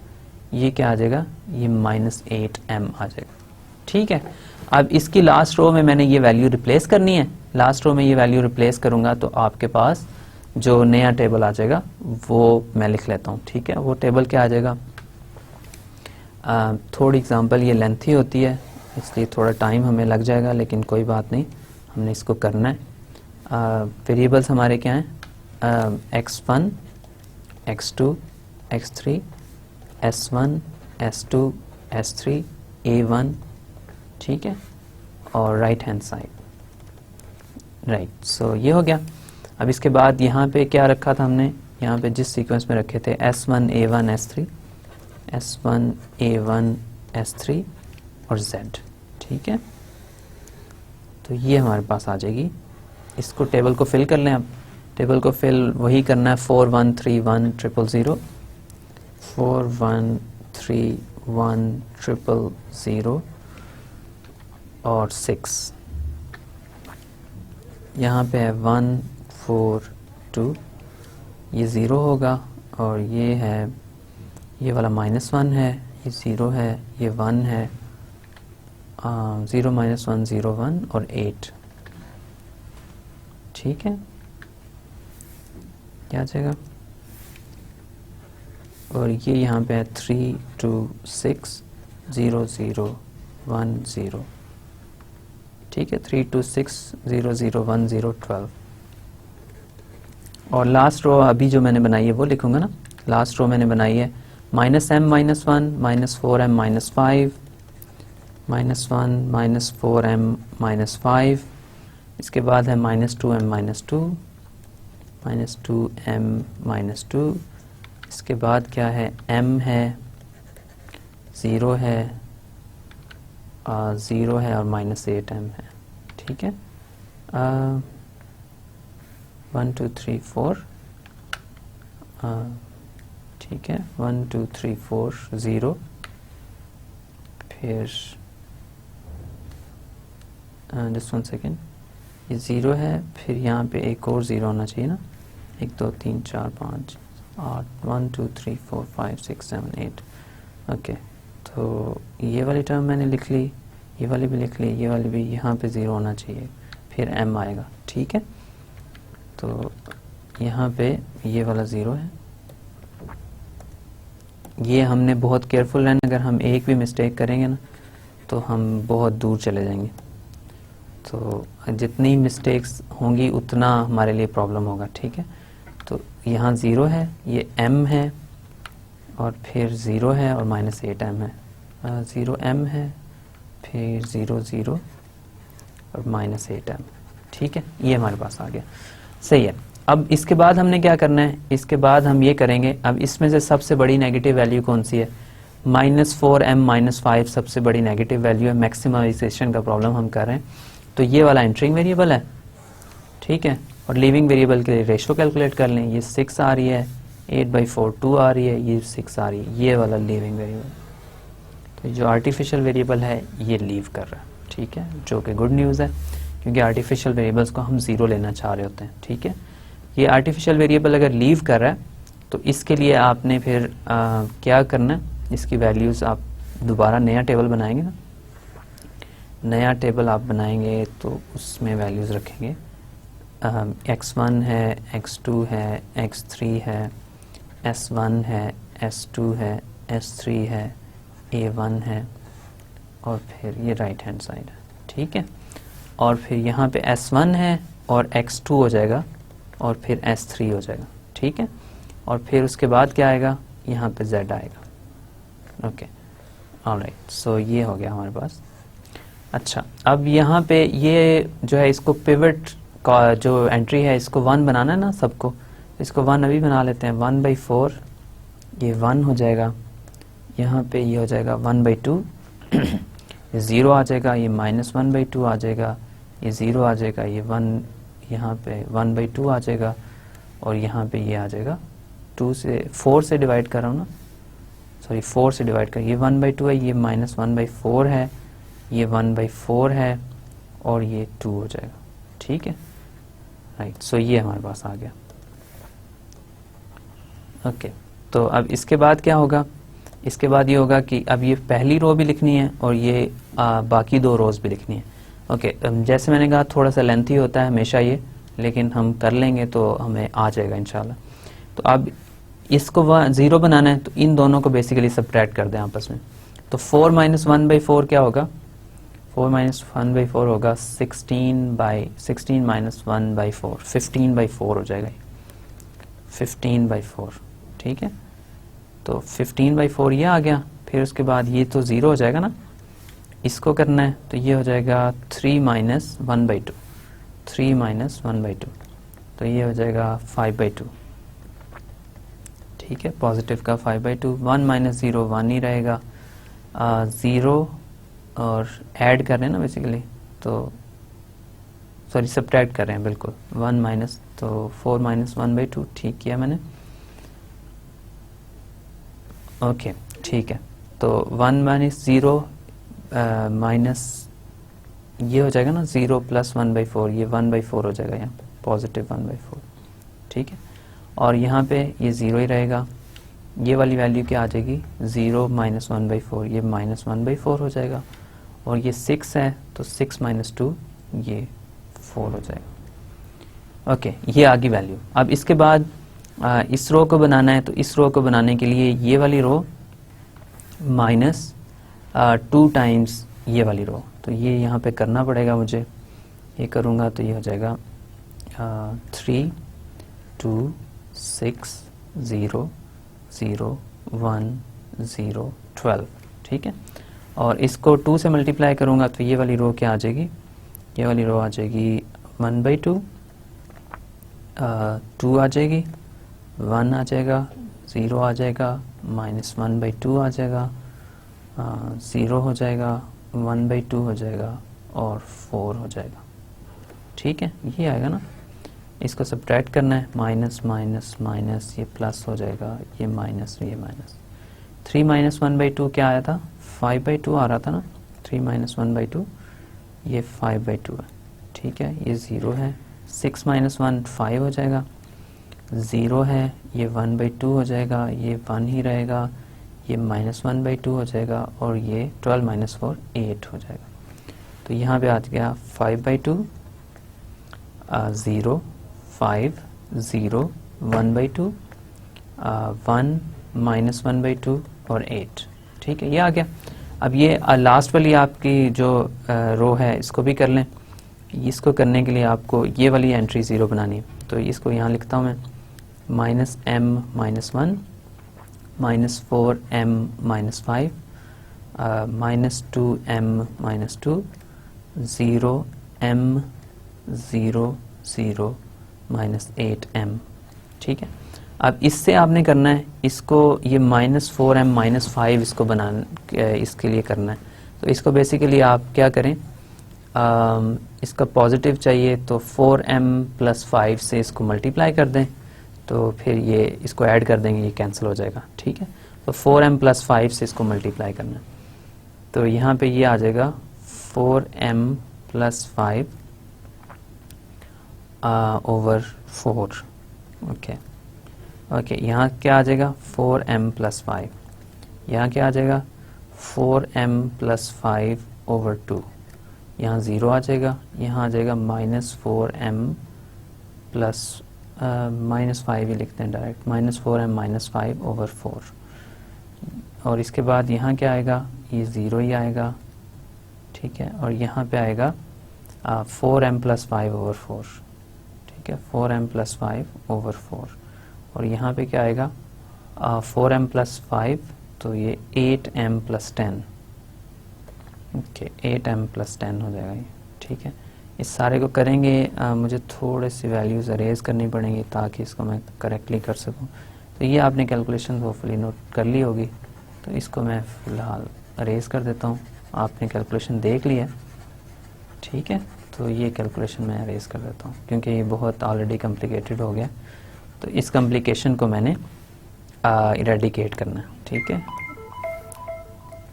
ये क्या आ जाएगा, ये -8m आ जाएगा, ठीक है। अब इसकी लास्ट रो में मैंने ये वैल्यू रिप्लेस करनी है, लास्ट रो में ये वैल्यू रिप्लेस करूंगा तो आपके पास जो नया टेबल आ जाएगा वो मैं लिख लेता हूँ, ठीक है। वो टेबल क्या आ जाएगा, थोड़ी एग्जांपल ये लेंथी होती है इसलिए थोड़ा टाइम हमें लग जाएगा, लेकिन कोई बात नहीं, हमने इसको करना है। वेरिएबल्स हमारे क्या हैं, x1 x2 x3 s1 s2 s3 a1, ठीक है, और राइट हैंड साइड, राइट। सो ये हो गया। अब इसके बाद यहाँ पे क्या रखा था हमने, यहाँ पे जिस सीक्वेंस में रखे थे s1 a1 s3 s1 a1 s3 और z, ठीक है। तो ये हमारे पास आ जाएगी, इसको टेबल को फिल कर लें। अब टेबल को फिल वही करना है, 4 1 3 1 0 0 4 1 3 1 0 0 और 6, यहाँ पे है 1 4 2, ये 0 होगा और ये है, ये वाला -1 है, ये 0 है, ये 1 है, 0 -1 0 1 और 8, ठीक है, क्या आ जाएगा। और ये यहाँ पे है 3 2 6 0 0 1 0, ठीक है, 3 2 6 0 0 1 0 12। और लास्ट रो अभी जो मैंने बनाई है वो लिखूंगा ना, लास्ट रो मैंने बनाई है -m -1 -4m -5 -1 -4m -5, इसके बाद है -2m -2 -2m -2, इसके बाद क्या है, m है, 0 है, 0 है और -8m है, ठीक है। 1 2 3 4, ठीक है, 1 2 3 4 0, फिर जस्ट 1 सेकेंड, ये 0 है, फिर यहाँ पे एक और 0 होना चाहिए ना, 1 2 3 4 5 8 1 2 3 4 5 6 7 8, ओके। तो ये वाली टर्म मैंने लिख ली, ये वाली भी लिख ली, ये वाली भी, यहाँ पे 0 होना चाहिए, फिर m आएगा, ठीक है। तो यहाँ पे ये वाला 0 है, ये हमने बहुत केयरफुल रहना, अगर हम एक भी मिस्टेक करेंगे ना तो हम बहुत दूर चले जाएंगे, तो जितनी मिस्टेक्स होंगी उतना हमारे लिए प्रॉब्लम होगा, ठीक है। तो यहाँ 0 है, ये m है और फिर 0 है और -8m है, 0m है, फिर 0 0 और -8m, ठीक है, ये हमारे पास आ गया, सही है। अब इसके बाद हमने क्या करना है, इसके बाद हम ये करेंगे, अब इसमें से सबसे बड़ी नेगेटिव वैल्यू कौन सी है, -4m -5 सबसे बड़ी नेगेटिव वैल्यू है, मैक्सिमाइजेशन का प्रॉब्लम हम कर रहे हैं, तो ये वाला एंटरिंग वेरिएबल है, ठीक है। और लीविंग वेरिएबल के लिए रेशो कैलकुलेट कर लें, ये 6 आ रही है, 8/4 2 आ रही है, ये 6 आ रही है, ये वाला लीविंग वेरिएबल। तो जो आर्टिफिशियल वेरिएबल है ये लीव कर रहा है, ठीक है, जो कि गुड न्यूज़ है, क्योंकि आर्टिफिशियल वेरिएबल्स को हम 0 लेना चाह रहे होते हैं, ठीक है। ये आर्टिफिशियल वेरिएबल अगर लीव कर रहा है तो इसके लिए आपने फिर क्या करना है, इसकी वैल्यूज़ आप दोबारा नया टेबल बनाएंगे ना, नया टेबल आप बनाएंगे तो उसमें वैल्यूज़ रखेंगे, x1 है, x2 है, x3 है, s1 है, s2 है, S3 है, A1 है और फिर ये राइट हैंड साइड है, ठीक है। और फिर यहाँ पे S1 है और X2 हो जाएगा और फिर S3 हो जाएगा, ठीक है। और फिर उसके बाद क्या आएगा, यहाँ पे Z आएगा। ओके, ऑलराइट, सो ये हो गया हमारे पास। अच्छा, अब यहाँ पे ये जो है इसको पिवट का जो एंट्री है इसको 1 बनाना है ना सबको, इसको 1 अभी बना लेते हैं। 1/4 ये 1 हो जाएगा, यहाँ पे ये हो जाएगा 1/2 ये 0 आ जाएगा, ये -1/2 आ जाएगा, ये 0 आ जाएगा, ये 1 यहाँ पे 1/2 आ जाएगा और यहाँ पे ये आ जाएगा 2 से 4 से डिवाइड कर रहा हूँ ना, सॉरी 4 से डिवाइड कर, ये 1/2 है, ये -1/4 है, ये 1/4 है और ये 2 हो जाएगा, ठीक है, राइट। सो ये हमारे पास आ गया। ओके, तो अब इसके बाद क्या होगा, इसके बाद ये होगा कि अब ये पहली रो भी लिखनी है और ये बाकी 2 रोज भी लिखनी है। ओके, जैसे मैंने कहा थोड़ा सा लेंथी होता है हमेशा ये, लेकिन हम कर लेंगे तो हमें आ जाएगा इंशाल्लाह। तो अब इसको 0 बनाना है तो इन दोनों को बेसिकली सब्ट्रैक्ट कर दें आपस में। तो 4 - 1/4 क्या होगा, 4 - 1/4 होगा 16 - 1/4, 15/4 हो जाएगा, 15/4, ठीक है। तो 15/4 ये आ गया, फिर उसके बाद ये तो 0 हो जाएगा ना, इसको करना है तो ये हो जाएगा 3 - 1/2, 3 - 1/2, तो ये हो जाएगा 5/2, ठीक है, पॉजिटिव का 5/2। 1 - 0 1 ही रहेगा, 0 और ऐड कर रहे हैं ना बेसिकली, तो सॉरी सब्ट्रैक्ट कर रहे हैं बिल्कुल, 1 माइनस, तो 4 - 1/2 ठीक किया मैंने। ओके, ठीक है, तो 1 - 0 माइनस ये हो जाएगा ना 0 + 1/4, ये 1/4 हो जाएगा यहाँ पे, पॉजिटिव 1/4, ठीक है। और यहाँ पे ये 0 ही रहेगा, ये वाली वैल्यू क्या आ जाएगी, 0 - 1/4, ये -1/4 हो जाएगा। और ये 6 है तो 6 - 2 ये 4 हो जाएगा। ओके, ये आ गई वैल्यू। अब इसके बाद इस रो को बनाना है, तो इस रो को बनाने के लिए ये वाली रो -2 टाइम्स ये वाली रो, तो ये यहाँ पे करना पड़ेगा मुझे। ये करूँगा तो ये हो जाएगा 3 2 6 0 0 1 0 12, ठीक है। और इसको 2 से मल्टीप्लाई करूँगा तो ये वाली रो क्या आ जाएगी, ये वाली रो आ जाएगी 1/2, 2 आ जाएगी, 1 आ जाएगा, 0 आ जाएगा, -1/2 आ जाएगा, 0 हो जाएगा, 1/2 हो जाएगा और 4 हो जाएगा, ठीक है। ये आएगा ना, इसको सब्ट्रैक्ट करना है, माइनस माइनस माइनस, ये प्लस हो जाएगा, ये माइनस, ये माइनस। 3 - 1/2 क्या आया था, 5/2 आ रहा था ना, 3 - 1/2 ये 5/2 है, ठीक है, ये 0 है। 6 - 1 5 हो जाएगा, 0 है, ये 1/2 हो जाएगा, ये 1 ही रहेगा, ये -1/2 हो जाएगा और ये 12 - 4 8 हो जाएगा। तो यहाँ पे आ गया 5/2, 0 5 0 1/2, 1 -1/2 और 8, ठीक है, ये आ गया। अब ये लास्ट वाली आपकी जो रो है इसको भी कर लें। इसको करने के लिए आपको ये वाली एंट्री 0 बनानी है, तो इसको यहाँ लिखता हूँ मैं, -m - 1 -4m - 5 -2m - 2 0m 0 0 -8m, ठीक है। अब इससे आपने करना है इसको, ये -4m - 5 इसको इसके लिए करना है। तो इसको बेसिकली आप क्या करें, इसका पॉजिटिव चाहिए तो 4m + 5 से इसको मल्टीप्लाई कर दें, तो फिर ये इसको ऐड कर देंगे, ये कैंसिल हो जाएगा, ठीक है। तो 4m + 5 से इसको मल्टीप्लाई करना है, तो यहाँ पे ये आ जाएगा 4m + 5 over 4, ओके ओके। यहाँ क्या आ जाएगा 4m + 5, यहाँ क्या आ जाएगा 4m + 5 over 2, यहाँ 0 आ जाएगा, यहाँ आ जाएगा -4m + -5 ही लिखते हैं डायरेक्ट, -4m - 5 over 4, और इसके बाद यहाँ क्या आएगा, ये 0 ही आएगा, ठीक है। और यहाँ पे आएगा 4m + 5/4, ठीक है, 4m + 5/4। और यहाँ पे क्या आएगा 4m + 5, तो ये 8m + 10, ओके, 8m + 10 हो जाएगा ये, ठीक है। इस सारे को करेंगे, मुझे थोड़े सी वैल्यूज़ अरेज करनी पड़ेंगी ताकि इसको मैं करेक्टली कर सकूं। तो ये आपने कैलकुलेशन होपफुली नोट कर ली होगी, तो इसको मैं फ़िलहाल अरेज कर देता हूँ। आपने कैलकुलेशन देख लिया, ठीक है, तो ये कैलकुलेशन मैं अरेज कर देता हूँ क्योंकि ये बहुत ऑलरेडी कॉम्प्लिकेटेड हो गया। तो इस कॉम्प्लिकेशन को मैंने इरेडिकेट करना है, ठीक है।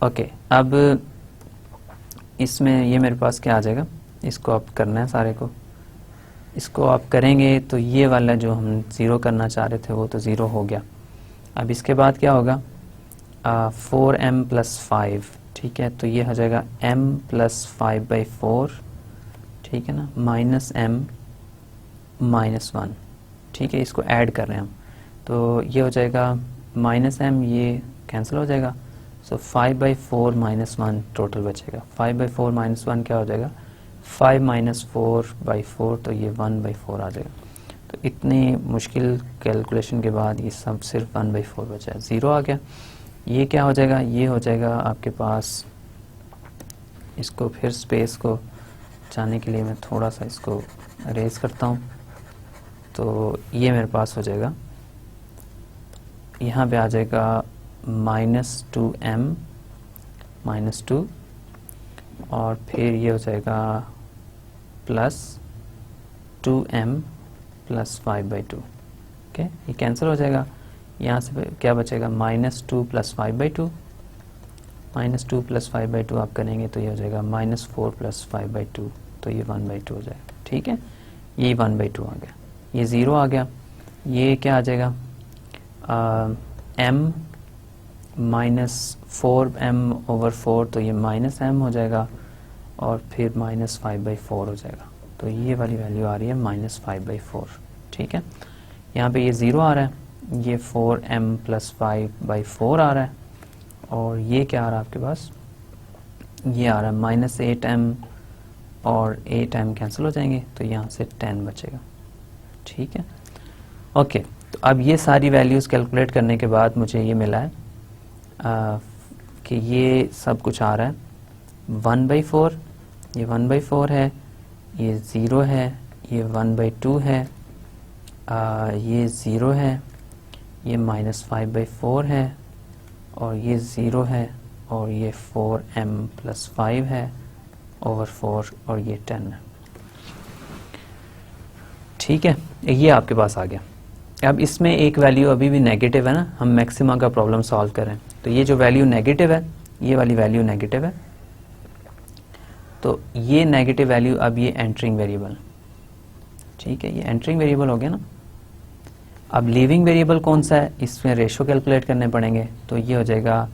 ओके, अब इसमें ये मेरे पास क्या आ जाएगा, इसको आप करना है सारे को। इसको आप करेंगे तो ये वाला जो हम 0 करना चाह रहे थे वो तो 0 हो गया। अब इसके बाद क्या होगा 4m + 5, ठीक है, तो ये हो जाएगा m + 5/4, ठीक है ना, -m -1, ठीक है। इसको ऐड कर रहे हैं हम, तो ये हो जाएगा -m, ये कैंसिल हो जाएगा, सो 5/4 -1 टोटल बचेगा। 5/4 -1 क्या हो जाएगा 5 - 4/4, तो ये 1/4 आ जाएगा। तो इतनी मुश्किल कैलकुलेशन के बाद ये सब सिर्फ 1/4 बचा है, 0 आ गया। ये क्या हो जाएगा, ये हो जाएगा आपके पास, इसको फिर स्पेस को जाने के लिए मैं थोड़ा सा इसको अरेज करता हूँ। तो ये मेरे पास हो जाएगा, यहाँ पे आ जाएगा -2m -2, और फिर ये हो जाएगा +2m + 5/2, ओके, ये कैंसिल हो जाएगा। यहाँ से क्या बचेगा -2 + 5/2, -2 + 5/2 आप करेंगे तो ये हो जाएगा -4 + 5/2, तो ये 1/2 हो जाएगा, ठीक है। ये 1/2 आ गया, ये 0 आ गया। ये क्या आ जाएगा m -4m/4, तो ये -m हो जाएगा, और फिर -5/4 हो जाएगा। तो ये वाली वैल्यू आ रही है -5/4, ठीक है। यहाँ पे ये 0 आ रहा है, ये 4m + 5/4 आ रहा है, और ये क्या आ रहा है आपके पास, ये आ रहा है -8m, और 8m कैंसिल हो जाएंगे, तो यहाँ से 10 बचेगा, ठीक है। ओके, तो अब ये सारी वैल्यूज़ कैलकुलेट करने के बाद मुझे ये मिला है कि ये सब कुछ आ रहा है 1/4, ये 1/4 है, ये 0 है, ये 1/2 है, ये 0 है, ये -5/4 है, और ये 0 है, और ये 4m + 5 है / 4, और ये 10 है, ठीक है। ये आपके पास आ गया। अब इसमें एक वैल्यू अभी भी नेगेटिव है ना, हम मैक्सिमा का प्रॉब्लम सॉल्व करें, तो ये जो वैल्यू नेगेटिव है, ये वाली वैल्यू नेगेटिव है, तो ये नेगेटिव वैल्यू अब ये एंटरिंग वेरिएबल, ठीक है, ये एंटरिंग वेरिएबल हो गया ना। अब लीविंग वेरिएबल कौन सा है, इसमें रेशो कैलकुलेट करने पड़ेंगे, तो ये हो जाएगा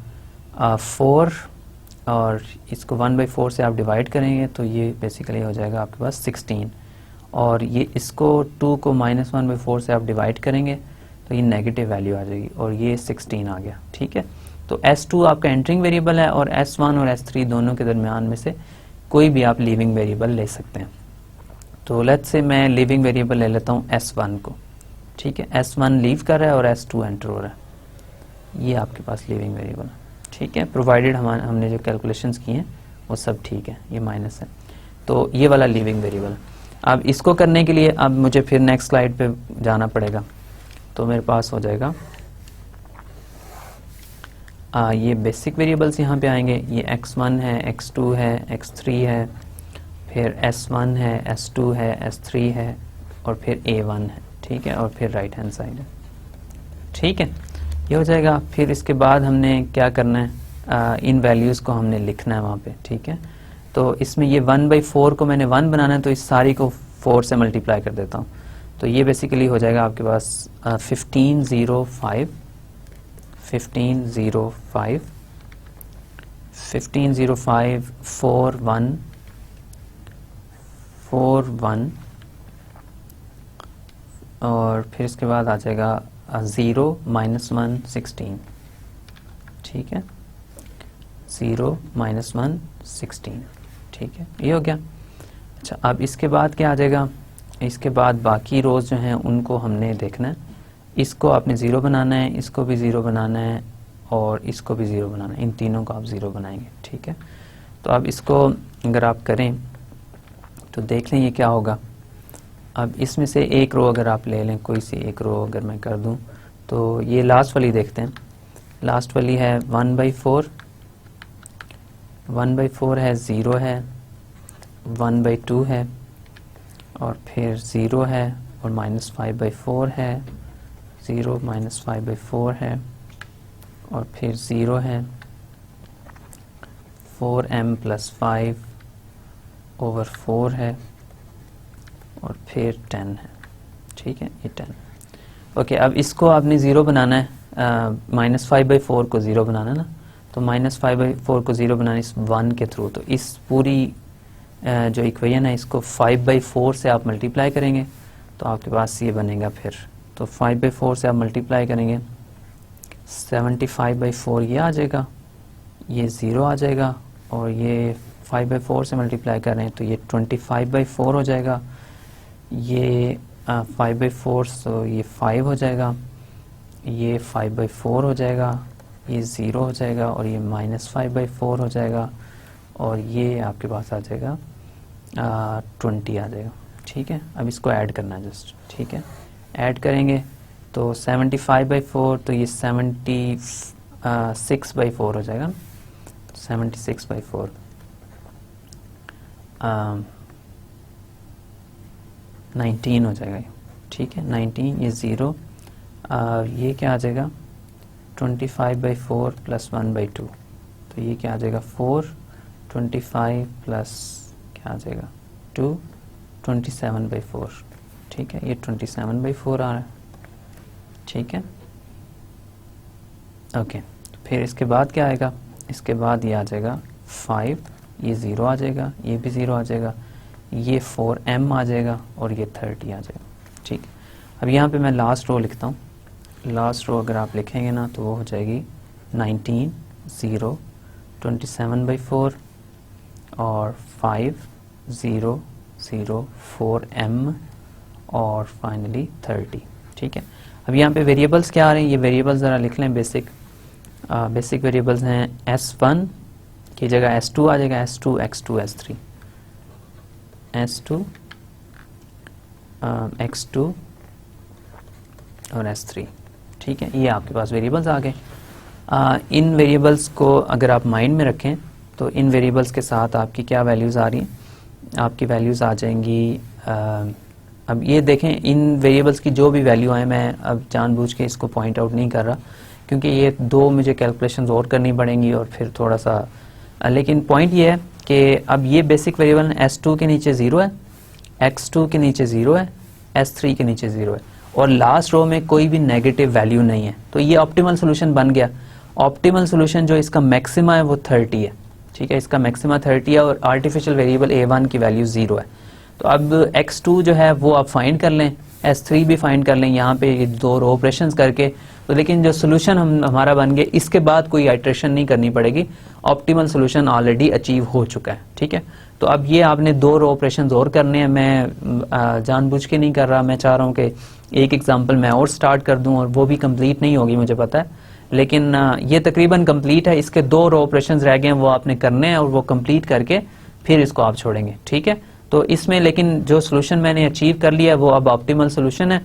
4, और इसको 1/4 से आप डिवाइड करेंगे तो ये बेसिकली हो जाएगा आपके पास 16, और ये इसको 2 को -1/4 से आप डिवाइड करेंगे तो ये नेगेटिव वैल्यू आ जाएगी, और ये 16 आ गया, ठीक है। तो S2 आपका एंटरिंग वेरिएबल है, और S1 और S3 दोनों के दरमियान में से कोई भी आप लीविंग वेरिएबल ले सकते हैं। तो लेट्स से मैं लीविंग वेरिएबल ले लेता हूँ S1 को, ठीक है। S1 लीव कर रहा है और S2 एंटर हो रहा है, ये आपके पास लीविंग वेरिएबल है, ठीक है, प्रोवाइडेड हमने जो कैलकुलेशंस किए हैं वो सब ठीक है, ये माइनस है, तो ये वाला लीविंग वेरिएबल। अब इसको करने के लिए अब मुझे फिर नेक्स्ट स्लाइड पे जाना पड़ेगा, तो मेरे पास हो जाएगा ये बेसिक वेरिएबल्स यहाँ पे आएंगे, ये x1 है, x2 है, x3 है, फिर s1 है, s2 है, s3 है, और फिर a1 है, ठीक है, और फिर राइट हैंड साइड है, ठीक है, ये हो जाएगा। फिर इसके बाद हमने क्या करना है, इन वैल्यूज़ को हमने लिखना है वहाँ पे, ठीक है। तो इसमें ये 1/4 को मैंने 1 बनाना है, तो इस सारी को 4 से मल्टीप्लाई कर देता हूँ, तो ये बेसिकली हो जाएगा आपके पास 1505 1505 41 41, और फिर इसके बाद आ जाएगा 0 -1 16, ठीक है, 0 -1 16, ठीक है, ये हो गया। अच्छा, अब इसके बाद क्या आ जाएगा, इसके बाद बाकी रोज़ जो हैं उनको हमने देखना है, इसको आपने 0 बनाना है, इसको भी 0 बनाना है और इसको भी 0 बनाना है, इन तीनों को आप 0 बनाएंगे, ठीक है। तो अब इसको अगर आप करें तो देख लें ये क्या होगा। अब इसमें से एक रो अगर आप ले लें, कोई सी एक रो अगर मैं कर दूं, तो ये लास्ट वाली देखते हैं। लास्ट वाली है 1/4, 1/4 है, 0 है, 1/2 है और फिर 0 है और -5/4 है, 0 -5/4 है और फिर 0 है, 4m + 5/4 है और फिर 10 है, ठीक है, ये 10। ओके, अब इसको आपने 0 बनाना है, -5/4 को 0 बनाना ना, तो -5/4 को 0 बनाना इस 1 के थ्रू। तो इस पूरी जो इक्वेशन है इसको 5/4 से आप मल्टीप्लाई करेंगे तो आपके पास ये बनेगा फिर। तो 5/4 से आप मल्टीप्लाई करेंगे 75/4 ये आ जाएगा, ये 0 आ जाएगा और ये 5/4 से मल्टीप्लाई कर रहे हैं तो ये 25/4 हो जाएगा, ये 5/4 तो ये 5 हो जाएगा, ये 5/4 हो जाएगा, ये 0 हो जाएगा और ये -5/4 हो जाएगा और ये आपके पास आ जाएगा 20 आ जाएगा, ठीक है। अब इसको ऐड करना है जस्ट, ठीक है, ऐड करेंगे तो 75/4 तो ये 76/4 हो जाएगा, 76/4 19 हो जाएगा, ठीक है, 19, ये 0, ये क्या आ जाएगा 25/4 + 1/2, तो ये क्या आ जाएगा 4, 25 प्लस क्या आ जाएगा 2, 27/4, ठीक है, ये 27/4 आ रहा है, ठीक है। ओके, फिर इसके बाद क्या आएगा, इसके बाद ये आ जाएगा 5, ये 0 आ जाएगा, ये भी 0 आ जाएगा, ये 4m आ जाएगा और ये 30 आ जाएगा, ठीक। अब यहाँ पे मैं लास्ट रो लिखता हूँ। लास्ट रो अगर आप लिखेंगे ना तो वो हो जाएगी 19, 0, 27/4 और 5, 0, 0, 4m और फाइनली 30, ठीक है। अब यहाँ पे वेरिएबल्स क्या आ रहे हैं, ये वेरिएबल्स ज़रा लिख लें। बेसिक वेरिएबल्स हैं s1 की जगह s2 आ जाएगा, s2, x2, s3, s2, x2 और s3, ठीक है, ये आपके पास वेरिएबल्स आ गए। इन वेरिएबल्स को अगर आप माइंड में रखें तो इन वेरिएबल्स के साथ आपकी क्या वैल्यूज़ आ रही हैं, आपकी वैल्यूज़ आ जाएंगी। अब ये देखें, इन वेरिएबल्स की जो भी वैल्यू आए, मैं अब जानबूझ के इसको पॉइंट आउट नहीं कर रहा क्योंकि ये दो मुझे कैलकुलेशंस और करनी पड़ेंगी और फिर थोड़ा सा, लेकिन पॉइंट ये है कि अब ये बेसिक वेरिएबल s2 के नीचे 0 है, x2 के नीचे 0 है, s3 के नीचे 0 है और लास्ट रो में कोई भी नेगेटिव वैल्यू नहीं है, तो ये ऑप्टिमल सोल्यूशन बन गया। ऑप्टिमल सोल्यूशन जो इसका मैक्सिमा है वो 30 है, ठीक है, इसका मैक्सिमा 30 है और आर्टिफिशियल वेरिएबल a1 की वैल्यू 0 है। तो अब x2 जो है वो आप फाइंड कर लें, s3 भी फाइंड कर लें यहाँ पे दो रो ऑपरेशंस करके। तो लेकिन जो सोल्यूशन हमारा बन गया, इसके बाद कोई आइट्रेशन नहीं करनी पड़ेगी, ऑप्टिमल सोल्यूशन ऑलरेडी अचीव हो चुका है, ठीक है। तो अब ये आपने दो रो ऑपरेशंस और करने हैं, मैं जानबूझ के नहीं कर रहा, मैं चाह रहा हूँ कि एक एग्जांपल मैं और स्टार्ट कर दूं और वो भी कंप्लीट नहीं होगी मुझे पता है, लेकिन ये तकरीबन कंप्लीट है। इसके दो रो ऑपरेशंस रह गए हैं, वो आपने करने हैं और वो कंप्लीट करके फिर इसको आप छोड़ेंगे, ठीक है। तो इसमें लेकिन जो सोल्यूशन मैंने अचीव कर लिया है वो अब ऑप्टिमल सोल्यूशन है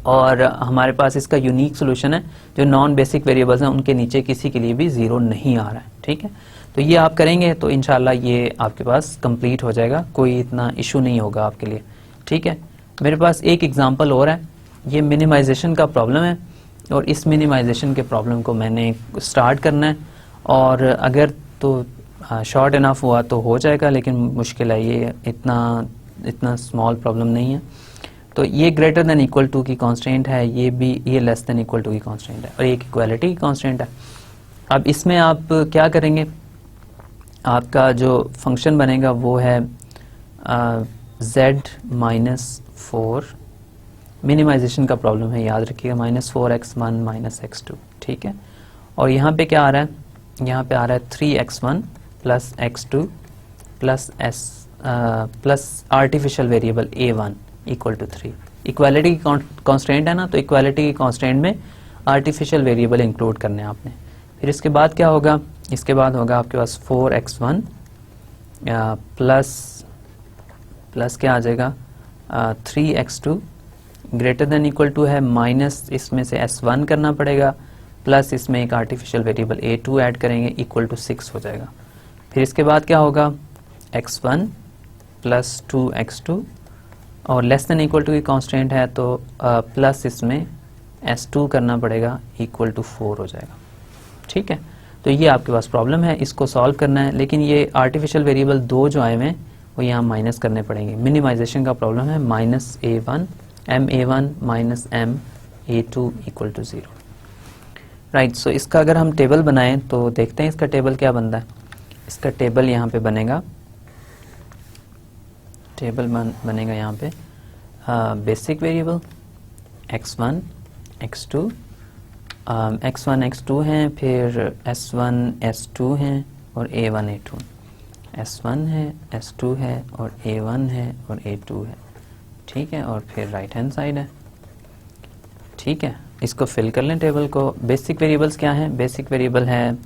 और हमारे पास इसका यूनिक सोल्यूशन है, जो नॉन बेसिक वेरिएबल्स हैं उनके नीचे किसी के लिए भी 0 नहीं आ रहा है, ठीक है। तो ये आप करेंगे तो इंशाल्लाह ये आपके पास कंप्लीट हो जाएगा, कोई इतना इशू नहीं होगा आपके लिए, ठीक है। मेरे पास एक एग्जांपल और है, ये मिनिमाइजेशन का प्रॉब्लम है और इस मिनिमाइजेशन के प्रॉब्लम को मैंने स्टार्ट करना है और अगर तो शॉर्ट इनफ हुआ तो हो जाएगा, लेकिन मुश्किल है, ये इतना स्मॉल प्रॉब्लम नहीं है। तो ये ग्रेटर देन इक्वल टू की कॉन्स्टेंट है, ये भी ये लेस देन इक्वल टू की कॉन्स्टेंट है और एक इक्वालिटी की कॉन्स्टेंट है। अब इसमें आप क्या करेंगे, आपका जो फंक्शन बनेगा वो है z-4, मिनिमाइजेशन का प्रॉब्लम है, याद रखिएगा, -4x1 -x2, ठीक है। और यहाँ पे क्या आ रहा है, यहाँ पे आ रहा है 3x1 plus x2 plus plus artificial variable a1 equal to 3। Equality की कॉन्स्टेंट है ना, तो इक्वालिटी की कॉन्स्टेंट में आर्टिफिशियल वेरिएबल इंक्लूड करने हैं आपने। फिर इसके बाद क्या होगा, इसके बाद होगा आपके पास 4x1 प्लस क्या आ जाएगा 3x2 greater than equal to है, माइनस इसमें से s1 करना पड़ेगा, प्लस इसमें एक आर्टिफिशियल वेरिएबल a2 ऐड करेंगे इक्वल टू 6 हो जाएगा। फिर इसके बाद क्या होगा x1 प्लस 2x2 और लेस देन इक्वल टू की कांस्टेंट है तो प्लस इसमें s2 करना पड़ेगा इक्वल टू 4 हो जाएगा। ठीक है, तो ये आपके पास प्रॉब्लम है, इसको सॉल्व करना है, लेकिन ये आर्टिफिशियल वेरिएबल दो जो आए हुए हैं वो यहाँ माइनस करने पड़ेंगे। मिनिमाइजेशन का प्रॉब्लम है, minus a1 ma1 minus ma2 equal to 0। Right, so इसका अगर हम टेबल बनाएं तो देखते हैं इसका टेबल क्या बनता है। इसका टेबल यहाँ पे बनेगा, टेबल बनेगा यहाँ पे basic variable x1 x2 x1 x2 हैं, फिर s1 s2 हैं और a1 a2, s1 है s2 है और a1 है और a2 है। ठीक है, और फिर राइट हैंड साइड है। ठीक है, इसको फिल कर लें टेबल को। बेसिक वेरिएबल्स क्या हैं, बेसिक वेरिएबल है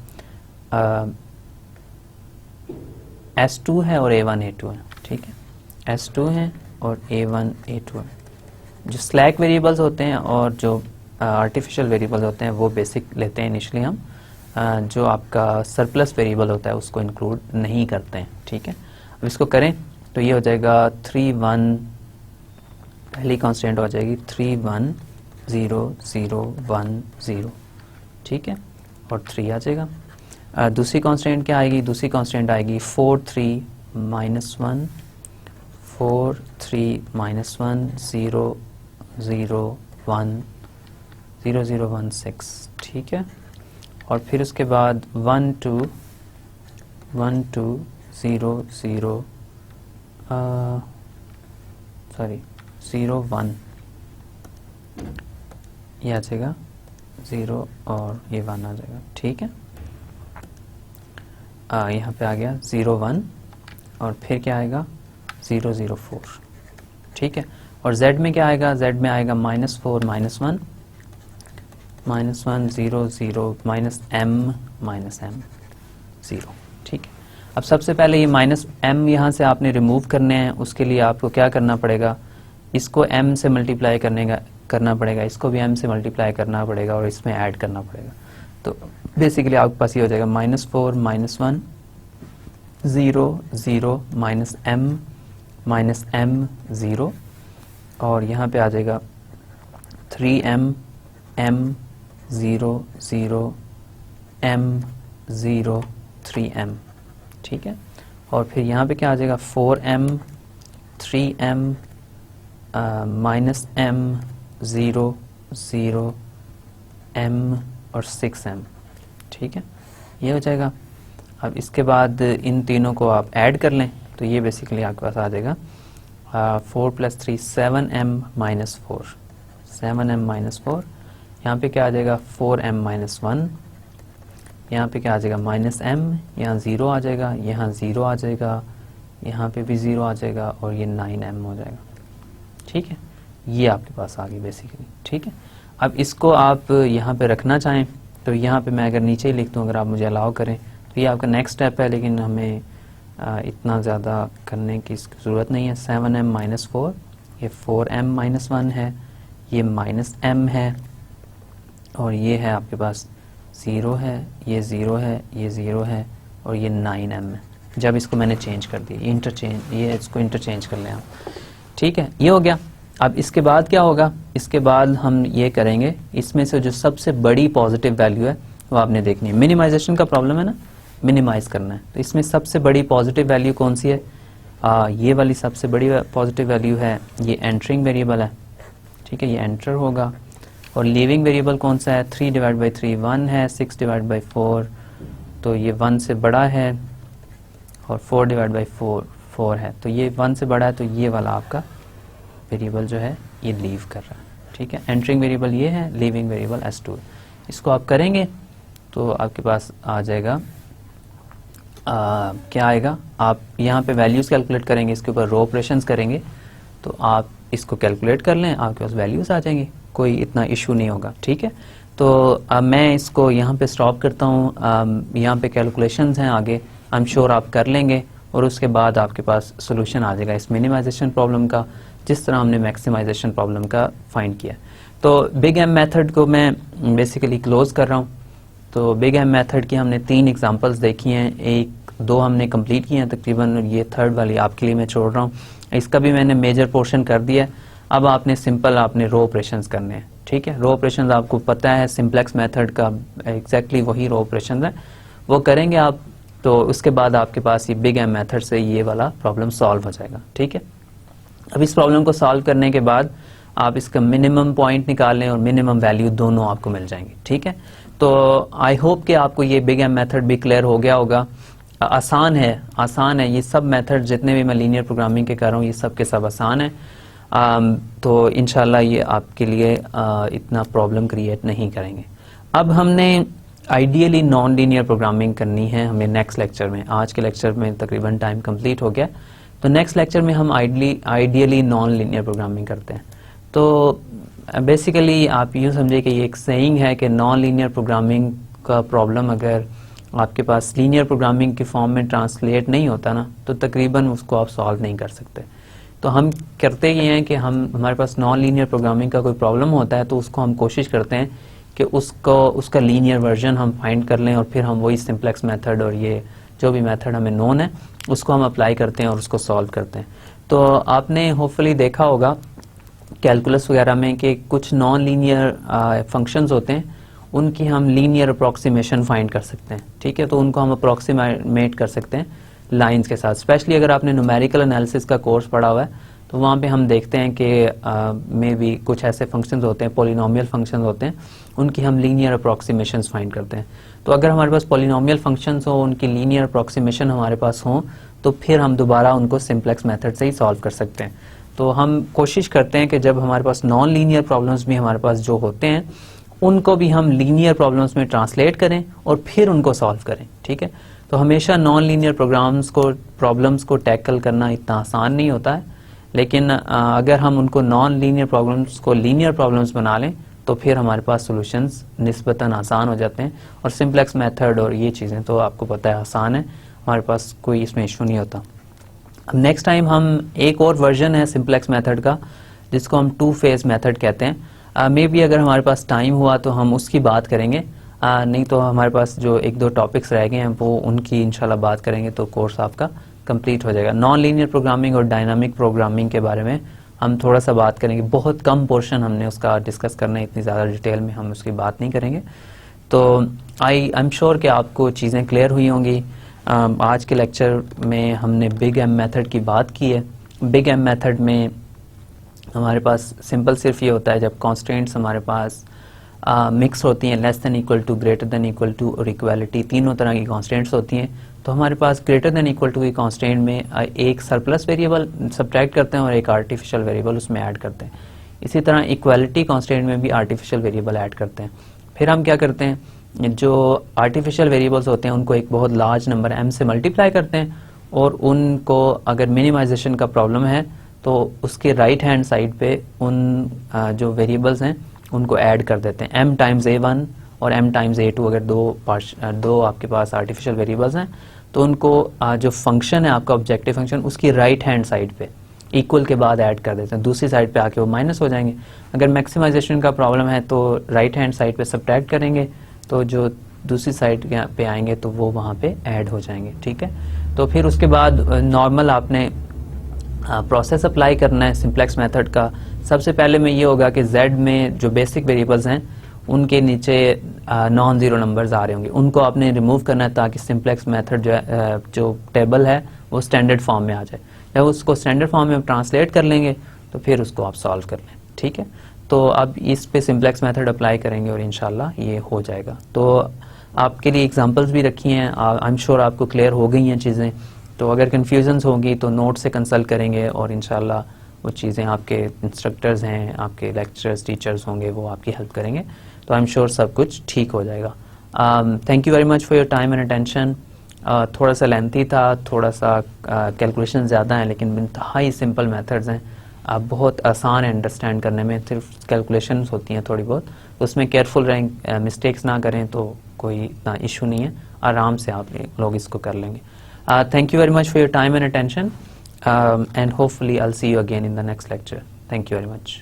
s2 है और a1 a2 है। ठीक है, s2 है और a1 a2 है। जो स्लैक वेरिएबल्स होते हैं और जो आर्टिफिशियल वेरिएबल्स होते हैं वो बेसिक लेते हैं इनिशियली हम, जो आपका सरप्लस वेरिएबल होता है उसको इंक्लूड नहीं करते हैं। ठीक है, अब इसको करें तो ये हो जाएगा 3 1, पहली कांस्टेंट हो जाएगी 3 1 0 0 1 0। ठीक है, और 3 आ जाएगा। दूसरी कांस्टेंट क्या आएगी, दूसरी कांस्टेंट आएगी 4 3 -1 4 3 -1 0 0 1 0 0 1 6। ठीक है, और फिर उसके बाद 1 2 1 2 0 0 0 1 ये आ जाएगा 0 और ये 1 आ जाएगा। ठीक है, यहाँ पे आ गया 0 1 और फिर क्या आएगा 0 0 4। ठीक है, और z में क्या आएगा, z में आएगा -4 -1 -1 0 0 -m 0। ठीक है, अब सबसे पहले ये -m यहाँ से आपने रिमूव करने हैं, उसके लिए आपको क्या करना पड़ेगा, इसको m से मल्टीप्लाई करना पड़ेगा, इसको भी m से मल्टीप्लाई करना पड़ेगा और इसमें ऐड करना पड़ेगा। तो बेसिकली आपके पास ये हो जाएगा -4 -1 0 0 -m 0 और यहाँ पे आ जाएगा 3m m 0 0 m 0 3m। ठीक है, और फिर यहाँ पे क्या आ जाएगा 4m 3m -m 0 0 m और 6m। ठीक है, ये हो जाएगा। अब इसके बाद इन तीनों को आप ऐड कर लें तो ये बेसिकली आपके पास आ जाएगा 4 + 3 7m -4 7m -4। यहाँ पे क्या आ जाएगा 4m -1, यहाँ पे क्या आ जाएगा -m, यहाँ 0 आ जाएगा, यहाँ 0 आ जाएगा, यहाँ पे भी 0 आ जाएगा और ये 9m हो जाएगा। ठीक है, ये आपके पास आ गई बेसिकली। ठीक है, अब इसको आप यहाँ पे रखना चाहें तो यहाँ पे मैं अगर नीचे ही लिख दूँ, अगर आप मुझे अलाउ करें, तो ये आपका नेक्स्ट स्टेप है, लेकिन हमें इतना ज़्यादा करने की ज़रूरत नहीं है। 7m -4, ये 4m -1 है, ये -m है और ये है आपके पास 0 है, ये 0 है, ये 0 है और ये 9m है। जब इसको मैंने चेंज कर दिया, ये इसको इंटरचेंज कर लें आप। ठीक है, ये हो गया। अब इसके बाद क्या होगा, इसके बाद हम ये करेंगे, इसमें से जो सबसे बड़ी पॉजिटिव वैल्यू है वो आपने देखनी है। मिनिमाइजेशन का प्रॉब्लम है ना, मिनिमाइज करना है, तो इसमें सबसे बड़ी पॉजिटिव वैल्यू कौन सी है, ये वाली सबसे बड़ी पॉजिटिव वैल्यू है, ये एंटरिंग वेरिएबल है। ठीक है, ये एंटर होगा। और लीविंग वेरिएबल कौन सा है, 3/3 1 है, 6/4 तो ये 1 से बड़ा है और 4/4 4 है, तो ये 1 से बड़ा है, तो ये वाला आपका वेरिएबल जो है ये लीव कर रहा है। ठीक है, एंटरिंग वेरिएबल ये है, लीविंग वेरिएबल s2। इसको आप करेंगे तो आपके पास आ जाएगा क्या आएगा, आप यहाँ पे वैल्यूज़ कैलकुलेट करेंगे, इसके ऊपर रो ऑपरेशंस करेंगे, तो आप इसको कैलकुलेट कर लें, आपके पास वैल्यूज़ आ जाएंगी, कोई इतना इशू नहीं होगा। ठीक है, तो अब मैं इसको यहाँ पे स्टॉप करता हूँ। यहाँ पे कैलकुलेशंस हैं आगे, आई एम श्योर आप कर लेंगे और उसके बाद आपके पास सोल्यूशन आ जाएगा इस मिनिमाइजेशन प्रॉब्लम का, जिस तरह हमने मैक्सिमाइजेशन प्रॉब्लम का फाइंड किया। तो बिग एम मेथड को मैं बेसिकली क्लोज कर रहा हूँ। तो बिग एम मेथड की हमने 3 एग्जांपल्स देखी हैं, 1-2 हमने कंप्लीट किए हैं तकरीबन, ये थर्ड वाली आपके लिए मैं छोड़ रहा हूँ। इसका भी मैंने मेजर पोर्शन कर दिया है। अब आपने सिंपल आपने रो ऑपरेशंस करने हैं। ठीक है, रो ऑपरेशंस आपको पता है सिंप्लेक्स मेथड का एग्जैक्टली वही रो ऑपरेशंस है, वो करेंगे आप, तो उसके बाद आपके पास ये बिग एम मेथड से ये वाला प्रॉब्लम सॉल्व हो जाएगा। ठीक है, अब इस प्रॉब्लम को सॉल्व करने के बाद आप इसका मिनिमम पॉइंट निकाल लें और मिनिमम वैल्यू दोनों आपको मिल जाएंगे। ठीक है, तो आई होप कि आपको ये बिग एम मेथड भी क्लियर हो गया होगा। आसान है ये सब मेथड, जितने भी मैं लीनियर प्रोग्रामिंग के कर रहा हूँ ये सब के सब आसान है। तो इंशाल्लाह ये आपके लिए इतना प्रॉब्लम क्रिएट नहीं करेंगे। अब हमने आइडियली नॉन लीनियर प्रोग्रामिंग करनी है हमें नेक्स्ट लेक्चर में। आज के लेक्चर में तकरीबन टाइम कंप्लीट हो गया, तो नेक्स्ट लेक्चर में हम आइडियली नॉन लीनियर प्रोग्रामिंग करते हैं। तो बेसिकली आप यूँ समझिए कि ये एक सेइंग है कि नॉन लीनियर प्रोग्रामिंग का प्रॉब्लम अगर आपके पास लीनियर प्रोग्रामिंग की फॉर्म में ट्रांसलेट नहीं होता ना, तो तकरीबन उसको आप सॉल्व नहीं कर सकते। तो हम करते ये हैं कि हमारे पास नॉन लीनियर प्रोग्रामिंग का कोई प्रॉब्लम होता है तो उसको हम कोशिश करते हैं कि उसका लीनियर वर्जन हम फाइंड कर लें और फिर हम वही सिंप्लेक्स मेथड और ये जो भी मेथड हमें नोन है उसको हम अप्लाई करते हैं और उसको सॉल्व करते हैं। तो आपने होपफुली देखा होगा कैलकुलस वगैरह में कि कुछ नॉन लीनियर फंक्शंस होते हैं, उनकी हम लीनियर अप्रॉक्सीमेशन फाइंड कर सकते हैं। ठीक है, तो उनको हम अप्रॉक्सीमेट कर सकते हैं लाइंस के साथ। स्पेशली अगर आपने न्यूमेरिकल एनालिसिस का कोर्स पढ़ा हुआ है तो वहाँ पे हम देखते हैं कि मे बी कुछ ऐसे फंक्शंस होते हैं, पॉलिनोमियल फंक्शंस होते हैं, उनकी हम लीनियर अप्रॉक्सीमेशंस फाइंड करते हैं। तो अगर हमारे पास पॉलिनोमियल फंक्शंस हो, उनकी लीनियर अप्रॉक्सीमेशन हमारे पास हो, तो फिर हम दोबारा उनको सिंप्लेक्स मेथड से ही सॉल्व कर सकते हैं। तो हम कोशिश करते हैं कि जब हमारे पास नॉन लीनियर प्रॉब्लम्स भी हमारे पास जो होते हैं उनको भी हम लीनियर प्रॉब्लम्स में ट्रांसलेट करें और फिर उनको सॉल्व करें। ठीक है, तो हमेशा नॉन लीनियर प्रॉब्लम्स को टैकल करना इतना आसान नहीं होता है, लेकिन अगर हम उनको नॉन लीनियर प्रॉब्लम्स को लीनियर प्रॉब्लम्स बना लें तो फिर हमारे पास सॉल्यूशंस निस्बतन आसान हो जाते हैं। और सिंप्लेक्स मेथड और ये चीज़ें तो आपको पता है आसान है, हमारे पास कोई इसमें इशू नहीं होता। अब नेक्स्ट टाइम हम एक और वर्जन है सिंप्लेक्स मेथड का जिसको हम 2 फेज मेथड कहते हैं। मे बी अगर हमारे पास टाइम हुआ तो हम उसकी बात करेंगे, नहीं तो हमारे पास जो 1-2 टॉपिक्स रह गए हैं वो उनकी इंशाल्लाह बात करेंगे तो कोर्स आपका कंप्लीट हो जाएगा। नॉन लीनियर प्रोग्रामिंग और डायनामिक प्रोग्रामिंग के बारे में हम थोड़ा सा बात करेंगे, बहुत कम पोर्शन हमने उसका डिस्कस करना है, इतनी ज़्यादा डिटेल में हम उसकी बात नहीं करेंगे। तो आई एम श्योर कि आपको चीज़ें क्लियर हुई होंगी। आज के लेक्चर में हमने बिग एम मेथड की बात की है। बिग एम मेथड में हमारे पास सिंपल सिर्फ ये होता है जब कॉन्स्टेंट्स हमारे पास मिक्स होती हैं, less than equal to, greater than equal to और इक्वालिटी, तीनों तरह की कॉन्स्टेंट्स होती हैं। तो हमारे पास ग्रेटर देन इक्वल टू की कॉन्स्टेंट में एक सरप्लस वेरिएबल सब्ट्रैक्ट करते हैं और एक आर्टिफिशियल वेरिएबल उसमें ऐड करते हैं। इसी तरह इक्वालिटी कॉन्स्टेंट में भी आर्टिफिशियल वेरिएबल ऐड करते हैं। फिर हम क्या करते हैं, जो आर्टिफिशियल वेरिएबल्स होते हैं उनको एक बहुत लार्ज नंबर m से मल्टीप्लाई करते हैं और उनको अगर मिनिमाइजेशन का प्रॉब्लम है तो उसके राइट हैंड साइड पे उन जो वेरिएबल्स हैं उनको ऐड कर देते हैं। m टाइम्स a1 और m टाइम्स a2 अगर दो आपके पास आर्टिफिशियल वेरिएबल्स हैं तो उनको जो फंक्शन है आपका ऑब्जेक्टिव फंक्शन उसकी राइट हैंड साइड पे इक्वल के बाद ऐड कर देते हैं, दूसरी साइड पे आके वो माइनस हो जाएंगे। अगर मैक्सिमाइजेशन का प्रॉब्लम है तो राइट हैंड साइड पे सब्ट्रैक्ट करेंगे तो जो दूसरी साइड पे आएंगे तो वो वहाँ पे ऐड हो जाएंगे। ठीक है, तो फिर उसके बाद नॉर्मल आपने प्रोसेस अप्लाई करना है सिंप्लेक्स मेथड का। सबसे पहले में ये होगा कि z में जो बेसिक वेरिएबल्स हैं उनके नीचे नॉन ज़ीरो नंबर्स आ रहे होंगे, उनको आपने रिमूव करना है ताकि सिंप्लेक्स मेथड जो टेबल है वो स्टैंडर्ड फॉर्म में आ जाए। जब उसको स्टैंडर्ड फॉर्म में ट्रांसलेट कर लेंगे तो फिर उसको आप सॉल्व कर लें। ठीक है, तो अब इस पे सिंप्लेक्स मेथड अप्लाई करेंगे और इंशाल्लाह ये हो जाएगा। तो आपके लिए एग्जांपल्स भी रखी हैं, आई एम श्योर आपको क्लियर हो गई हैं चीज़ें। तो अगर कन्फ्यूजन्स होंगी तो नोट से कंसल्ट करेंगे और इंशाल्लाह वो चीज़ें आपके इंस्ट्रक्टर्स हैं, आपके लेक्चरर्स टीचर्स होंगे, वो आपकी हेल्प करेंगे। तो आई एम श्योर सब कुछ ठीक हो जाएगा। Thank you very much for your time and attention. थोड़ा सा लेंथी था, थोड़ा सा कैलकुलेशन ज़्यादा है, लेकिन इंतहाई सिंपल मेथड्स हैं, बहुत आसान है अंडरस्टैंड करने में। सिर्फ कैलकुलेशंस होती हैं थोड़ी बहुत, उसमें केयरफुल रहें, मिस्टेक्स ना करें तो कोई इतना इशू नहीं है, आराम से आप लोग इसको कर लेंगे। Thank you very much for your time and attention, and hopefully I will see you again in the next lecture. Thank you very much.